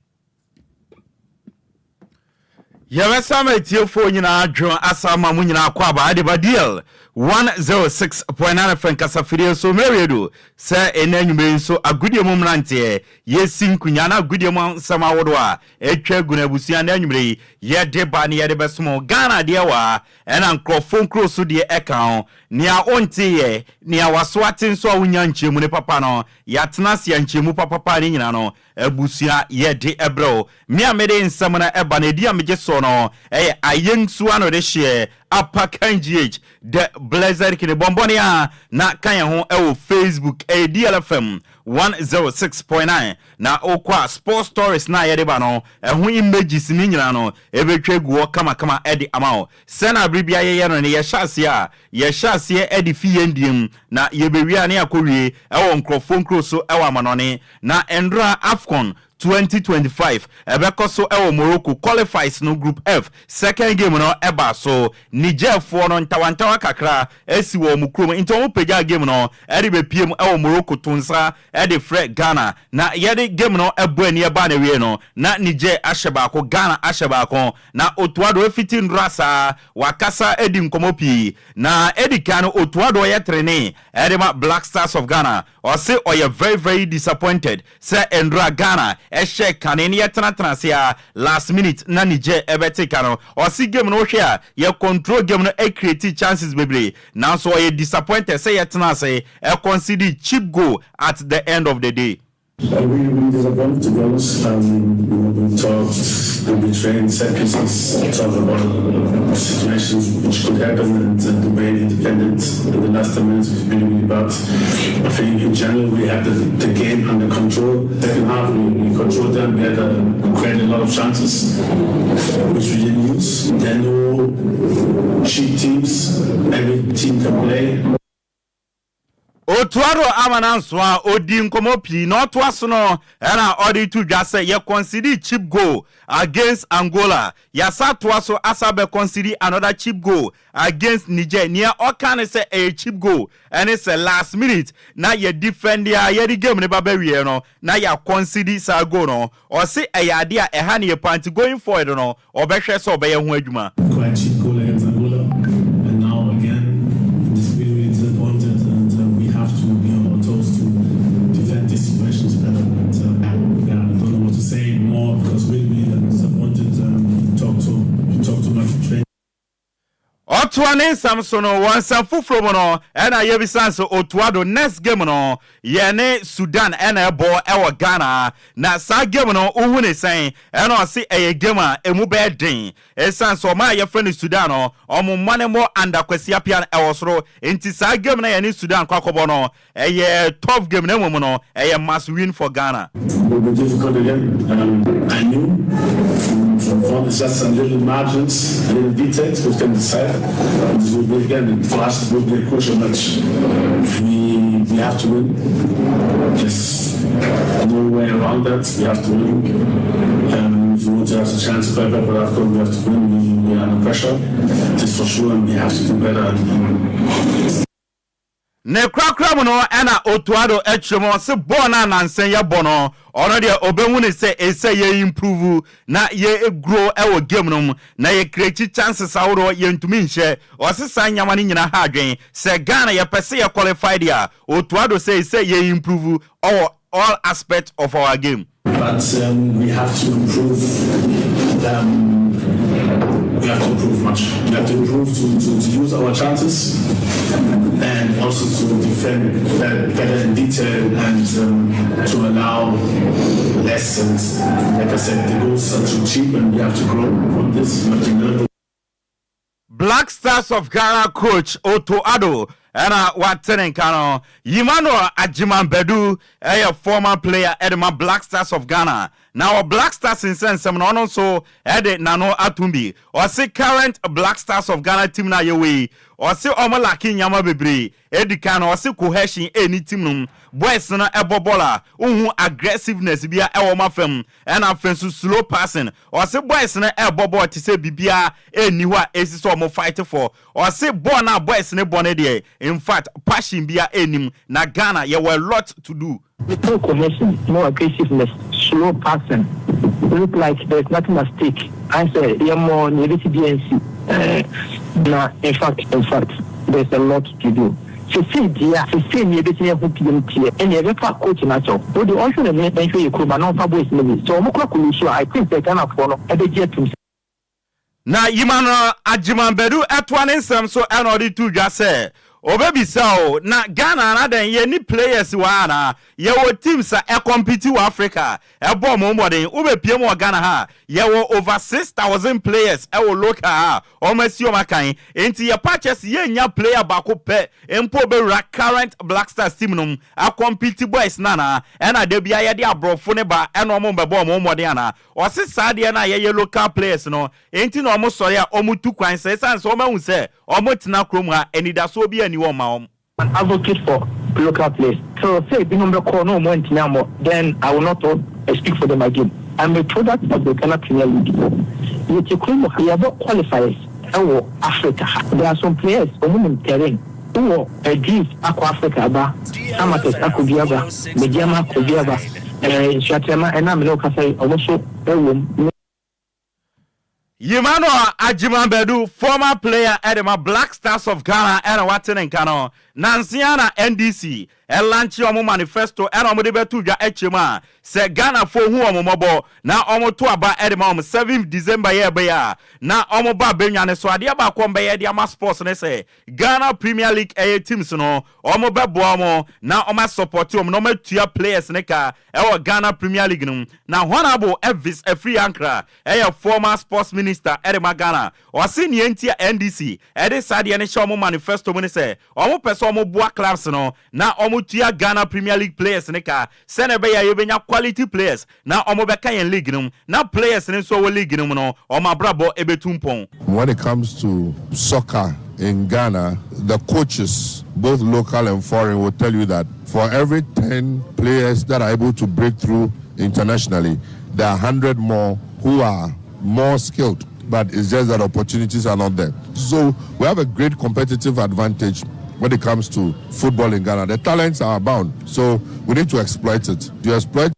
Yawesama etiofo nyina adwo asama mu nyina akwaba adeba deal 106.9 frankasa fidie so meredo se enanyume so agudie mu mrante yesi nkunya na agudie mu sama wodo a etwa guna busia na anyumre ye deba ne ye de besomo Ghana de wa ena nkrofo nkro so de eka nia onte ye nia wasoaten so awunya nchemu ne papa no yatena se nchemu papa ne nyina no abusia ye de ebro mi amede nsam na eba na edi amege so no ayensu ano de hye apakanGH the blazer kine bombonia na kan ho Facebook DLFM 106.9 na okwa sports stories na yede ba no ho images ni nyina no ebetwa guo kama edi amao sena bribia ye no ne ye hyase edi fiendiem na yebewia ne akowie nkrofo nkro so amanone na endra Afcon 2025 ebeko so Morocco qualifies no group F second game no eba so Niger for no ntawantawa kakra esi wo mu krom into mo pagya game no e de be piem e wo Morocco tonsa e de frɛ Ghana na ye de game no ebu ani e ba na wie no na Niger ahyeba ko Ghana ahyeba ko na Otuado fitin rasa wakasa edi nkomopi na edi kan Otuado ye trene e de ma Black Stars of Ghana or say you're very very disappointed say Endra Ghana e share kaneni ye tena se last minute na Niger ebete kano or see game no hwe ye control game no e create chances bebre now so you disappointed say ye tena se e consider cheap goal at the end of the day. I'm really disappointed, to be honest. We talked, we trained set pieces, talked about situations which could happen, and the way we defended in the last 10 minutes was really bad. I think in general we had the game under control. Second half we controlled them, we created a lot of chances, which we didn't use. There are no cheap teams, every team can play. Otuado amananswa odi nkomopi no to aso no era odi to dwa say ye consider cheap goal against Angola ya sa to aso asabe consider another cheap goal against Niger near Okan say a cheap goal and it's a last minute na ye defend ya ye di game ne ba wie no na ya consider sa goal no or say e ya dia e ha ne ye panty going forward no obehwe so obeye ho adwuma quite cheap goal against Angola, and now again this really disappointed, and we have to be on our toes to defend these situations better. And yeah, I don't know what to say more because really disappointed. We talk too much training. Otuane Samsono wansa fufro no ena yebisanso Otuado next game no yene Sudan ena ebo ewo Ghana na sa game no uhune sen ena osi eye game a emu be den esanso ma ye friend Sudan no omo mane mo anda kwasi apia ewo soro enti sa game na yene Sudan kwakobo no eye tough game na mu no eye must win for Ghana. It will be difficult again. I knew from just some little margins, little details which can decide. This will be again for us. It will be a crucial match. We have to win. There's no way around that. We have to win. If we want to have a chance to play better with Africa, we have to win. We are under pressure. This for sure, and we have to do better. Ne krakra no ena Otuado echemo se bona na nsen ya bono ono de obehunu ne se ye improve na ye grow ewo game no na ye create chances awro ye ntumi nhye o se san nyama ni nyina ha adwen se Ghana ye pese ye qualified ya Otuado say ye improve all aspects of our game, but we have to improve. We have to improve much. We have to improve to use our chances and also to defend better in detail and to allow less. And like I said, the goals are too cheap and we have to grow from this. Black Stars of Ghana coach Otuado ena watenen kano Yimano Ajimambedu a former player edema Black Stars of Ghana. Now Black Stars in sense no so ede nano atumbi or say current Black Stars of Ghana team na yewe or say omo laki nyama bebre edi kan or say cohesion any team num boys na ebobola uhu aggressiveness bia e wo mafam and afensu slow passing or say boys na ebobo ti say bibia eni ho a esi so omo fight for or say ball na boys na bone there in fact passion bia enim na Ghana ye were a lot to do. No cohesion, no aggressiveness, slow passing. Look like there's nothing at stake. I say, you're more needed to DNC. In fact, there's a lot to do. So see, dear, so see, you're getting a book in here, and you're a coach in that. But the also make sure you come and not publish me. So I think they can follow a bit to. Na Yimano Ajimambedu atwane nsem so enodi tu dwa se obebi sao na Ghana na den ye ni players wa na ye wo teams a compete with Africa e bom modern obepie mo Ghana ha ye wo over 6,000 players e wo local ha o masi o makan enti ye patches ye nya player bako pe empo be current Black Stars team num a compete boys na e na de bia ye de abrofo ne ba e no mo be bom modern na o se sade na ye local players no enti no mo sori a o mu tu kwan se sense o ma hu se o mo tina krom ha enida so bi ani wo ma o an advocate for local players. So say the number call no more more, then I will not speak for them again. I'm a product of the Ghana Premier League. You have qualifiers. ɛwɔ Africa. There are some players in terrain who are deep Africa ba Amateur Okogyeabour Mediama Okogyeabour Nhyiraba and I'm not say also Yimano Ajiman Bedu, former player at the Black Stars of Ghana and Watten and Kano, Nansiana NDC, Elanchi Omo Manifesto, and Omodebetuja Echema, Se Ghana for who Omobo, now Omo Tuaba Edemom, 7th December year Baya, now Omo Ba Benyane Swadiaba Kwambe Diama Sports Nese, Ghana Premier League A teams no, Omo Bebuamo, now Oma support to no Tia players Neka, our Ghana Premier League, now Honorable Elvis a free anchor, a former sports minister Edema Ghana, or senior NDC, Ede Sadia Shomo Manifesto Munese, Omo Pesomo Boa Clubs no, now Omo Tia Ghana Premier League players Neka, Senebeya Yebenya quality players, now Omo Bekayan League, now players in so league no, or my brabo Ebetumpon. When it comes to soccer in Ghana, the coaches, both local and foreign, will tell you that for every 10 players that are able to break through internationally, there are 100 more who are more skilled, but it's just that opportunities are not there. So we have a great competitive advantage when it comes to football in Ghana. The talents are abound, so we need to exploit it. To exploit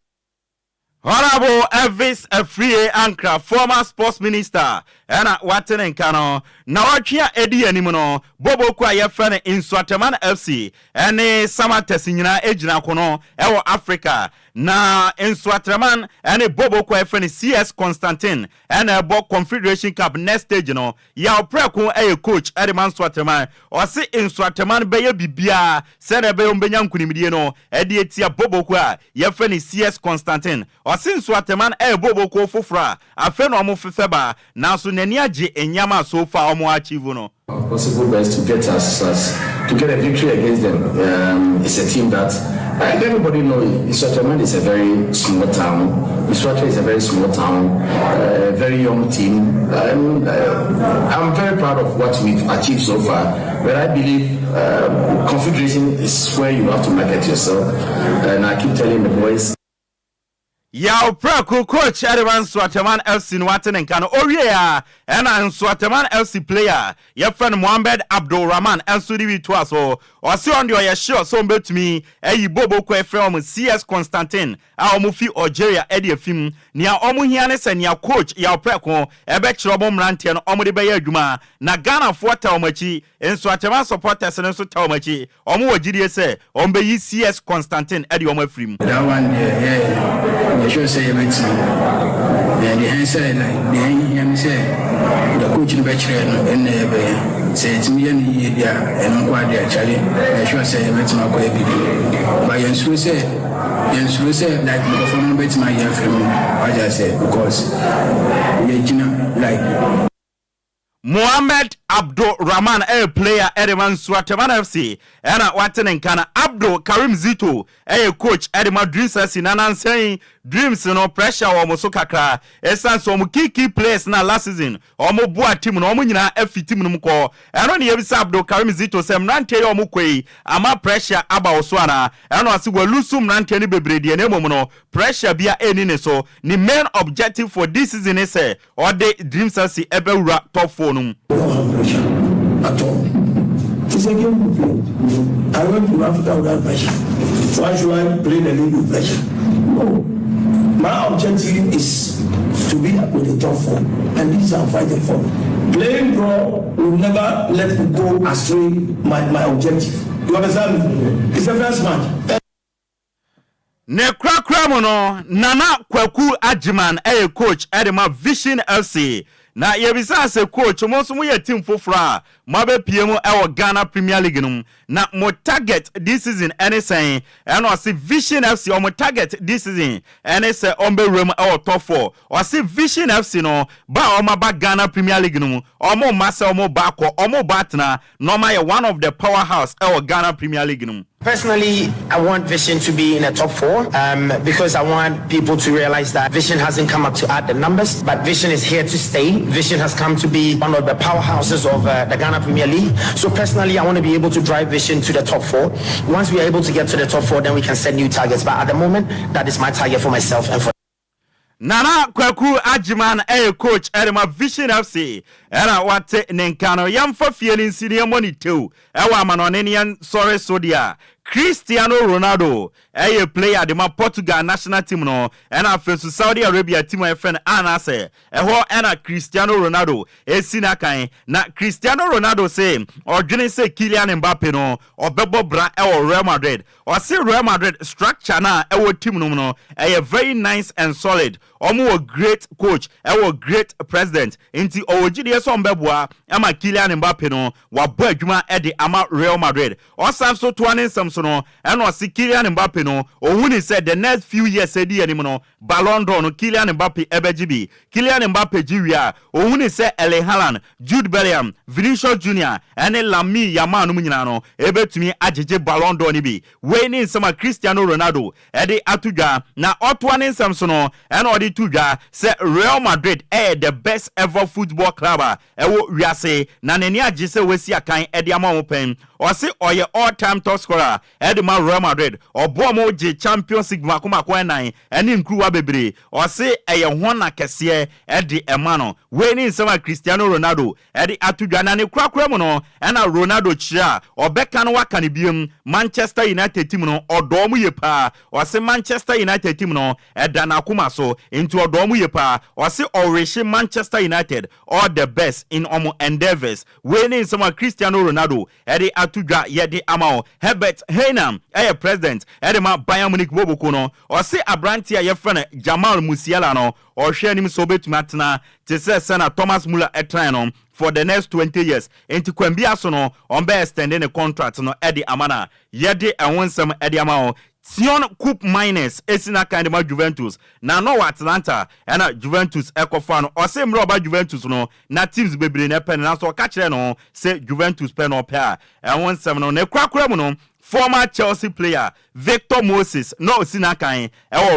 Honorable Elvis Afriye Ankra, former sports minister, and Watten and Kano, Nawachia Eddie Animono, Bobo Kwaya Fene in Swaterman FC, and Sama Tessinia Ejina Kono, Ewo Africa. Na in Swaterman and a Bobo Kwaya Fene CS Constantine, and a Bo Confederation Cup next stage, Yao Preko, a coach, Edman Swaterman, or see in Swaterman Bayer Bibia, Senebe Umbenyan Kunimidiano, Edietia Bobo Kwa, Yefeni CS Constantine, or since Swaterman a Bobo Ko Fufra, a Fenomo Feba, now Suneniaji and Yama so far Omo Achivuno. Possible best to get to get a victory against them. It's a team that everybody knows. Swaterman is a very small town. Iswatra is a very small town, very young team. I'm very proud of what we've achieved so far. But I believe confederation is where you have to market yourself. And I keep telling the boys. Yao Prako coach Edman Swaterman FC Watten and Kano Oria and Swaterman FC player your friend Mohamed Abdul Rahman and Sudibi Twaso or see on your sure so bet me a Bobo Kwe from CS Constantine our Mufi Algeria Eddie film near Omuhianes and your coach Yao Prako a bet Robom Rantian Omodebaya Juma na Ghana for Taumachi and Swaterman supporters and so Taumachi Omo GDS Ombe CS Constantine Eddie Omefrim. That one I should say and the answer like the him say the coach in bachelor and say it's me and Enquires actually I should say it's my but you say like the phone bet my year from I just say because like Mohamed Abdul Rahman, a player, Edman Swaterman FC, and Watten and Kana Abdul Karim Zito, a coach, Edman Dreams in Anan saying dreams no pressure or Mosokaka, a son some key players na last season, or Mobua team, no Munina, F team Numko, and on the episode Abdul Karim Zito, Sam Rante or Mukwe, Ama pressure about Swana, and I see well Lusum Rante Bebredi and Emono, pressure be a so, the main objective for this season is or the dreams see Ebera top 4. at all. It's a game we play. I went to Africa without pressure. Why should I play the league with pressure? No. My objective is to be with the top 4, and this is I'm fighting for. Playing draw will never let me go astray my objective. You understand me? It's the first match. Ne krakramono Nana Kwaku Ajiman a coach Edema Vision FC. Na yebisa se coach mo so mo ye team fofra mabe PM e Ghana Premier League num na mo target this season anything and o see Vision FC o mo target this season any say ombe rem e top 4 o see Vision FC no ba o ma ba Ghana Premier League num o mo masa o mo ba ko o mo batna no ma ye one of the powerhouse e Ghana Premier League num. Personally, I want Vision to be in the top 4 because I want people to realize that Vision hasn't come up to add the numbers, but Vision is here to stay. Vision has come to be one of the powerhouses of the Ghana Premier League. So personally, I want to be able to drive Vision to the top 4. Once we are able to get to the top 4, then we can set new targets. But at the moment, that is my target for myself and for Nana Kwaku Ajiman coach Edema Vision FC era wate nenkano yamfa fienin senior money too ewa manonenian sorry sodia Cristiano Ronaldo player de ma Portugal national team no ena fesu Saudi Arabia team friend anase eho ena Cristiano Ronaldo esina kan na Cristiano Ronaldo say odwene say Kylian Mbappe no obebo bra Real Madrid or say Real Madrid structure na team no very nice and solid omo great coach great president inti owojide so mbeboa ama Kylian Mbappe no wabo adwuma ama Real Madrid o samso toane samso no and o si Kylian Mbappe no ohuni said the next few years edi anim no Ballon d'Or no Kylian Mbappe ebejibi Kylian Mbappe jiwia ohuni said Erling Haaland Jude Bellingham Vinicius Junior and Lamine Yamal no nyina no ebetumi ajeje Ballon d'Or ni bi we ni sama Cristiano Ronaldo edi atudwa na otwane samso no and odi tudwa say Real Madrid the best ever football club ewo wiase na nani agise wesi akan edi ama open or say oye all-time top scorer Edema Real Madrid or Bomo J Champions League makuma kwenai and include bebre or say hona kesiye edi emano weni sama Cristiano Ronaldo edi atudwana ne kwakwemo no and Ronaldo chia or Beckham wakanibium Manchester United team no or domu yepa or say Manchester United team no edana kuma so into a domu yepa or say orishi Manchester United or the best in omo endeavors weni sama Cristiano Ronaldo edi atudwa yedi amao Herbert Heinam president edema Bayern Munich boboko no or say abrantia ye friend Jamal Musiala no or share him so betmatna to say Senator Thomas Muller no for the next 20 years into kwambia so no on be extending a contract no edi amana yedi awonsem edi amao Sion Coupe Miners esina kind of Juventus na no Atlanta na Juventus ekofano or say mroba Juventus no na teams bebre na pen na so ka kire no say Juventus pen no pair and one seven no ne kwakura mu no former Chelsea player Victor Moses no osina kan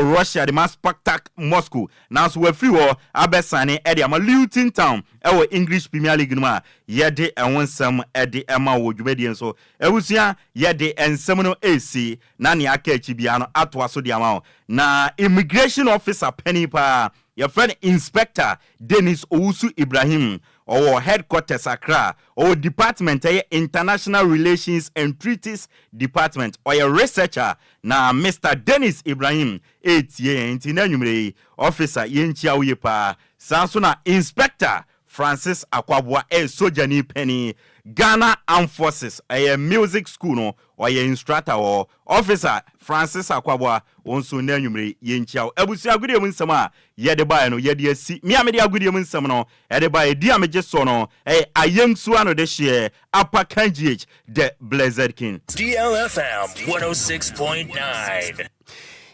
Russia the Spartak Moscow now so we free war abesane e ama Luton Town English Premier League no a yede ewonsam e ema wo dwumedie so ewusua yede ensem no AC na ne aka achibia no atwa so de ama na immigration officer penny pa your friend Inspector Dennis Owusu Ibrahim or headquarters Accra or department international relations and treaties department or a researcher na Mr. Dennis Ibrahim 8 year intinanumre officer yenchia uyepa sansuna Inspector Francis Akwabwa sojani penny Ghana Armed Forces a music school no or a instructor or officer Francis Akwabwa onso nanyumre yenchia ebusia agudie mu nsama yede bae no yede asi mi amede agudie mu nsam no ede bae di ameje so no ayemsu ano de hye Upper KGH the Blessed King DLFM 106.9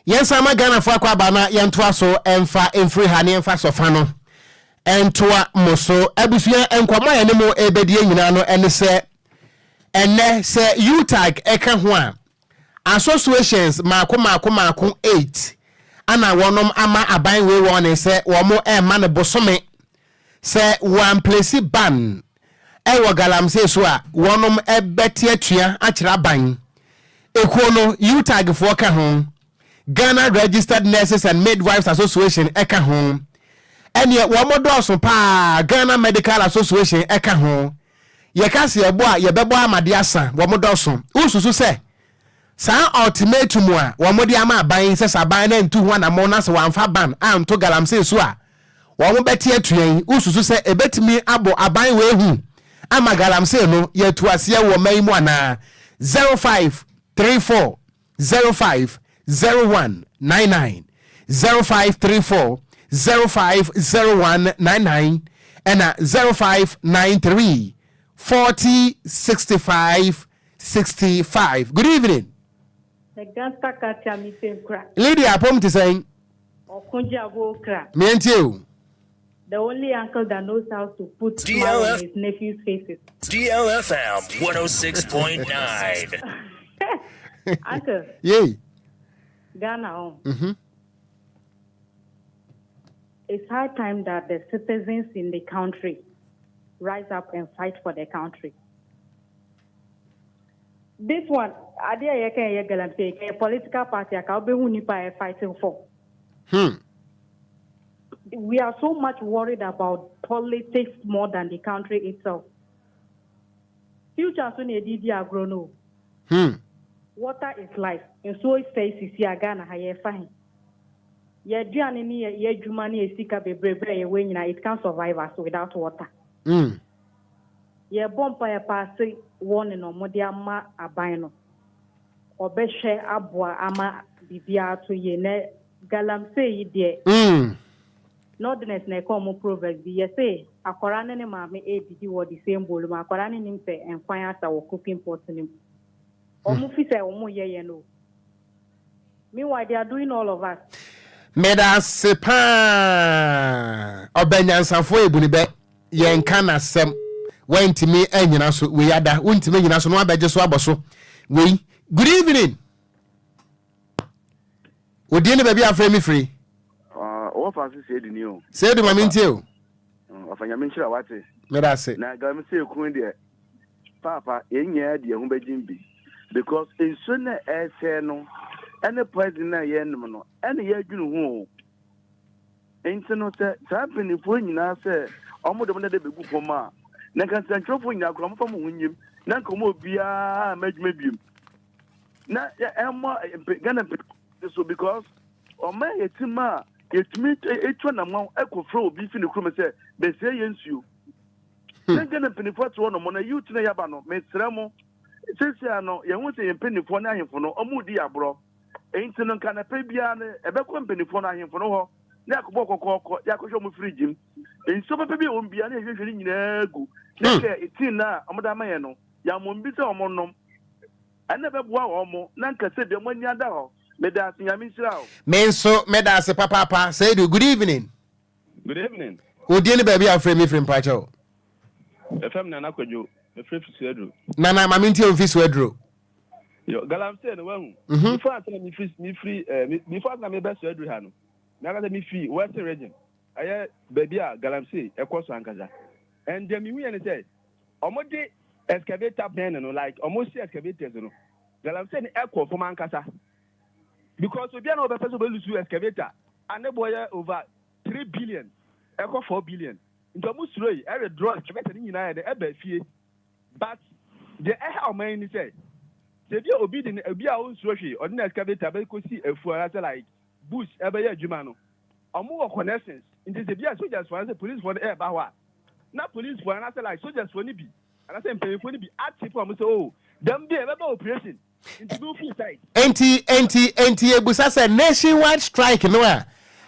Yes ama Ghana fo akwaba na yentoa so emfa emfri ha ne emfa so fa no entoa moso abusia enkwama ya ne mo ebedie nyina no ene se enne se utag eka ho a associations mako 8 ana wonom ama aban we won se womo ma ne bosome se one place ban wo galamse so a wonom ebeti atua akira aban ekuo no utag fo ka ho Ghana Registered Nurses and Midwives Association eka ho ene womodoso pa Ghana Medical Association eka ho ye kase ebo a ye bebo amade asa womodoso ususu se sa ultimatum a womodi ama aban se saban na ntu ho na mo na se wamfa ban anto galamse so a womo beti atuan ususu se ebetimi abo aban we hu ama galamse no ye tuase wo man mu ana 0534 050199 0534 050199 and 0593 406565. Good evening. Lydia Pomti saying Okogyeabour Ocran. Me and you. The only uncle that knows how to put smile on his nephew's faces. DLFM 106.9. Uncle. Yay. Ghana. It's high time that the citizens in the country rise up and fight for the country. This one, a political party fighting for. we are so much worried about politics more than the country itself. Future soon a DD agrono. Water is life. And so it says is Ghana higher fine. Ye Gianni, ye Jumani, a sika be brave, it can't survive us without water. Ye bonfire passing warning on Modiama Abino. Or Beshe Abwa Ama Bibia to ye ne Galam say dear. Northerners ne come proverbs ye say, a Koran and mammy ABD were the same bowl, my Koran in say Enquires our cooking pot in him. Omufi say omu ye no. Meanwhile, they are doing all of us. Meda sepa Obenyan Sanfo Ebunibe Yenkana Sem went me enyina so we ada untime nyina so no abeje so aboso we good evening Odi ne baby afre me free o fa say di ni o say do mami ntie o afanya me nchira wate meda se na ga me say kun de papa enya de hu bejimbi because enso na ese no ene president na ye num no ene ye adwunu hu enti no se sapeni fo nyina se omo de mo de begu poma na kan santrofo nyina kro mo fam hunyim na nko mo bia madwuma biem na emo Ghana so because o ma yetima yetimi etwa na mo ekofro obi fi ne kro me se be se yensuo na Ghana penifo to no mo na youth na yaba no me sremo sisi ano ye hu se ye penifo na ahemfo no omo di abro enti no kan pe bia ne ebekọ penifo na ahemfo no ho na akọbọ kokoko yakọhwe mo fridge m enso pepe bi on bia na ehwehwe nyina gu na ke itin na omoda maye no ya mo mbi se omo nom ana beboa omo na nka se de mo nya da ho meda asinyame nsira o menso meda se papa say do good evening Odi ne baby afre me free mpacho FM na Kwadwo free Suedro na mami ntie on fi Suedro yo galam say no wahu before I tell me free before na me be Suedro ha no na ga me free Western region aye baby a galam say ekoso ankaza and dem we any say omode excavator pen no like almost excavators no galam say ekwo from ankasa because obi na obe person be lose excavator and boy over 3 billion eko 4 billion into musroi every draw excavator ni nyina de eba fie but the how many say bi obi de obi a won suro hwe ordinary excavator be ko si afuara say like bush ebe ya adwuma no omo wo connections into the bi soldiers for say police for the air ba wa na police for na say like soldiers for ni bi and say employee for ni bi active for say oh them dey ebe operation into do full side enti ebusa say nationwide strike no a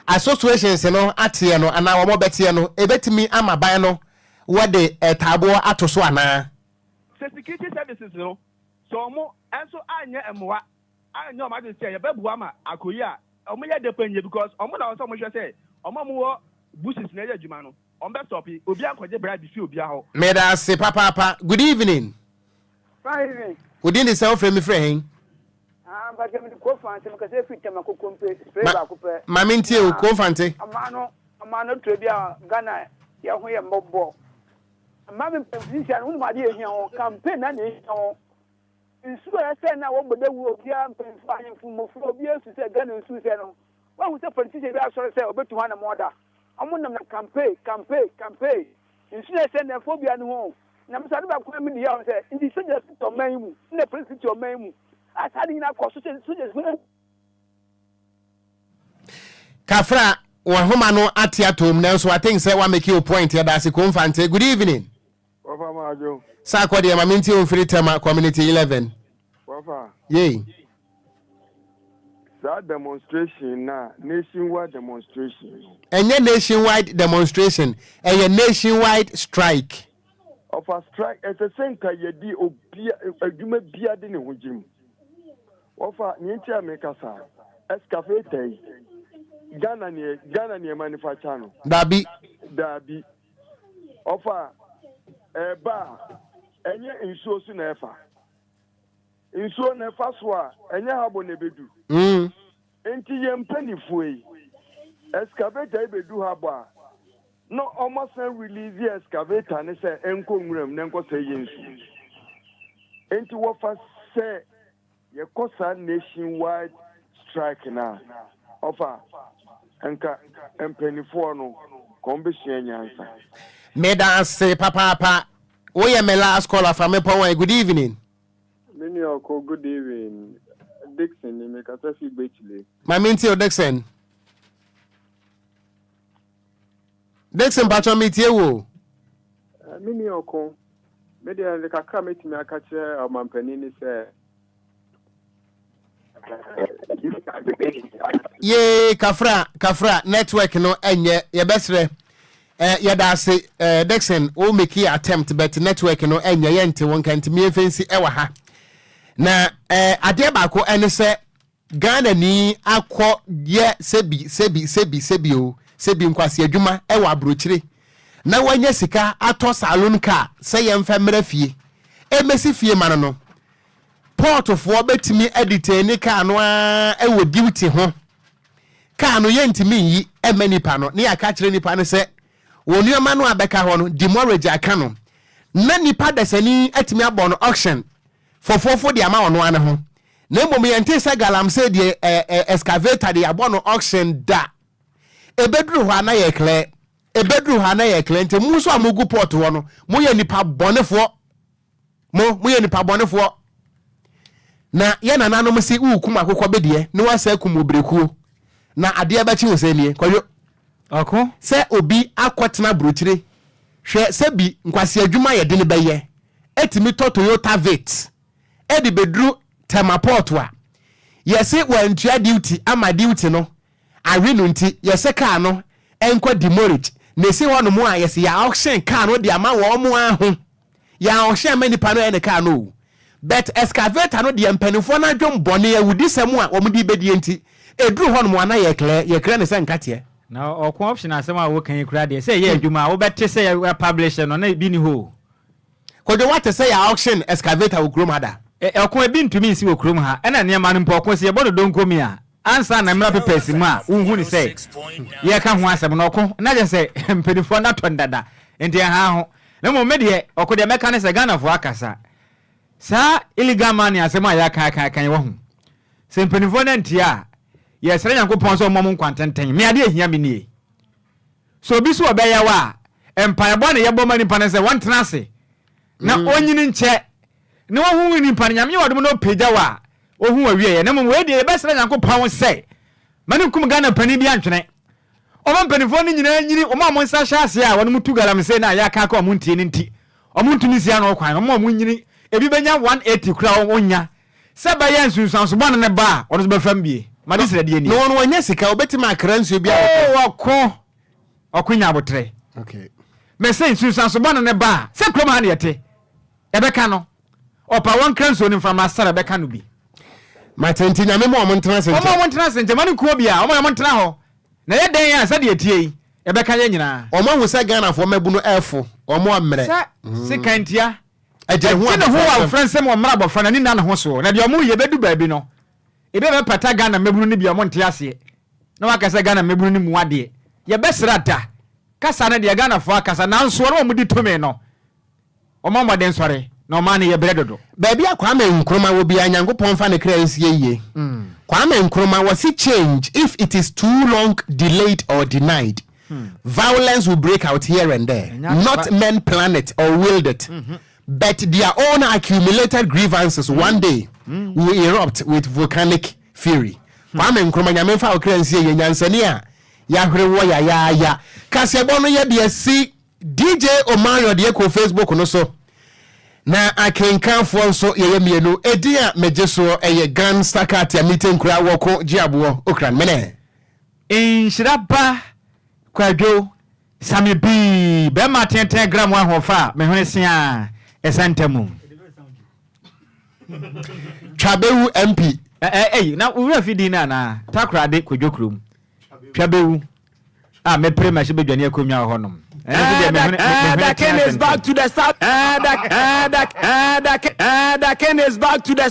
associations no atie no ana wo betie no ebetimi amaban no what the tabo atoso ana security services no so mo enso anya emwa anya o ma dey say ye bebu ama akoyi a omo ye depend because omo na so mo hwe say omo mo wo bushes na ye adwuma no on be stop obi ankoje brad fi obi aho meda se papa good evening fine Odi ne self frame friend but me ko fante me ka se fit ma ko kompe spray ba ko pe mami ntie o ko fante amano trebia Ghana ya ho ye mbobbo mami position unu ma dey ehia on campaign na ehia on nsu ya se na wo bodewu obi a mpenfu ahemfu mofu obi esu se Ghana nsu se no wa hu se politician bi asore se obetu ha na moda amunam na campaign nsu ya se na phobia no ho na msa ba ko mi ya se ndi so just to manmu na president to manmu asadi na ko so just Kafra wa homa no atiatom na so I think say wa make you point here that ko mfante good evening Wafa majo sa ko de maminti on free tema community 11 Wafa yey that demonstration na nationwide demonstration enye nationwide demonstration enye nationwide strike of a strike as a center yedi obia adwuma bia de ne hojim Wafa nti America sa excavator Ghana ne manufacture no dabi ofa eba enye insuo su na efa insuo na efa so a enye habo na bedu enti ye mpanifo yi excavator bedu habo a no almost release excavator ne se enko nwuram ne enko se yensu enti wofa se ye kosa nationwide strike na ofa Enka empenifo no kombehia nyansa. Meda say papa. We am my last caller from MiPROMO. Good evening. Many good evening. Dixon, you make a traffic between. My minty Dixon. Dixon patron meet you. Many oko. Maybe the Kaka meet me a catcher or Mampanini say. Ye Kafra network no enye ye besre yada say Dixon o make attempt but network no enye yente won kan ti me fancy ewa ha na ade ba ko ene se Ghana ni akọ ye sebi o sebi nkwase adwuma ewa abrochire na wanya sika ato salon car se ye mfa mra fie emesi fie man no port of wo betimi edit ni car no ewo duty ho car no yentimi yi emanipa no ne aka kire nipa no se wonu no abeka ho no demorrage aka no na nipa dasani atimi abon auction for the amount no ane ho na mbom yente se galam se de excavator de abon auction da ebedru ho ana ye clear nte mu so amugu port ho no mo ye nipa bonefo mo ye nipa bonefo na ye nananom si ukum akokọ bedie no wasa kum obreku na ade abachi osenie kwayo ako se obi akwotena brochire hwe se bi nkwase adwuma ye de ne beye etimi Toyota Vet edi bedru temaport wa yese wantua duty ama duty no awe no nti yese car no enko demorrage na se ho no mu a yese ya auction car no de ama wo mu aho ya auction mani pa no ene car no but excavator no de mpanifo na dwom bone ya wudi semu a wo mu di bedie nti edru ho no mu ana ye clear ne se nkate na okwo option asema wo kan kura de say ye adwuma wo bete say ya publish no na bi ni ho kodo what say ya auction excavator wo krom hada okwo ebi ntumi nsi wo krom ha ena ne ma no mpo okwo se ye bodo don komi a ansa na mra papers mu a unhu ni say ye ka ho asem no okwo na je say mpedifo na tondada enti ha ho na mo medie okwo de meka ne se Ghana fo akasa sa illegal money asem a ya kan wo ho se mpedifo na ntia yes re Nyankopon so mo nkwantenten me ade ehia me nie so bi so obeya wa empire bo ne yebo mani pa ne se won tenase na onyini nche ne wo hu ni pa nyame wodom no peja wa ohu awie ye ne mo we de be sere Nyankopon se mani kum Ghana pani bi antwene o man panifo ni nyina nyini o ma mo nsa hya ase a won mutu galam se na ya ka ka o mo ntie ni nti o mo ntuni sia no kwan o mo nyini ebi benya 180 kura onya se ba ye nsunsan so bon ne ba o so be fam bie madisira die ni no wanya sika obetima akransu bia okunya botre okay me say susan so bon ne ba se kloma na yete ebeka no opa wan kransu ni from asara beka no bi matenti nyame mo montena sente mani ko bia o mo montena ho na ye den ya se de etie ebeka ye nyina o mo hu se Ghana fo mabu no efo o mo amre se kantia eje hu a friend se mo mra bo fa na ni na ho so na de o mo ye bedu ba bi no ebe be pata Ghana mebunu ni bia monte ase na wakasa Ghana mebunu ni muade ye besrata kasa na de Ghana fo akasa na nso no mudi tome no o ma moden sore na o ma ne ye bredodo ba bia kwa ma nkroma wo bia Nyankopon fa ne kra nsie yie kwa ma nkroma was it change if it is too long delayed or denied violence will break out here and there not men plan it or willed it but their own accumulated grievances one day will erupt with volcanic fury. Kwame nkroma nyame fa okransie ye nyansani a ya hwere wo ya kasebo no ye de si DJ Omaro de ko Facebook no so na akenkanfo nso ye mienu edi a mejeso eye Gan Stakat ya meeting kura wo Okogyeabour Ocran mene Nhyiraba Kwadwo Sammy B be ma 10 gram wa hofa me hwesia esantemu Twabewu MP na ura fidi na takrade kodwokrom Twabewu me prema se bedwane akomwa honom the Ken is back to the south. The Ken is back to the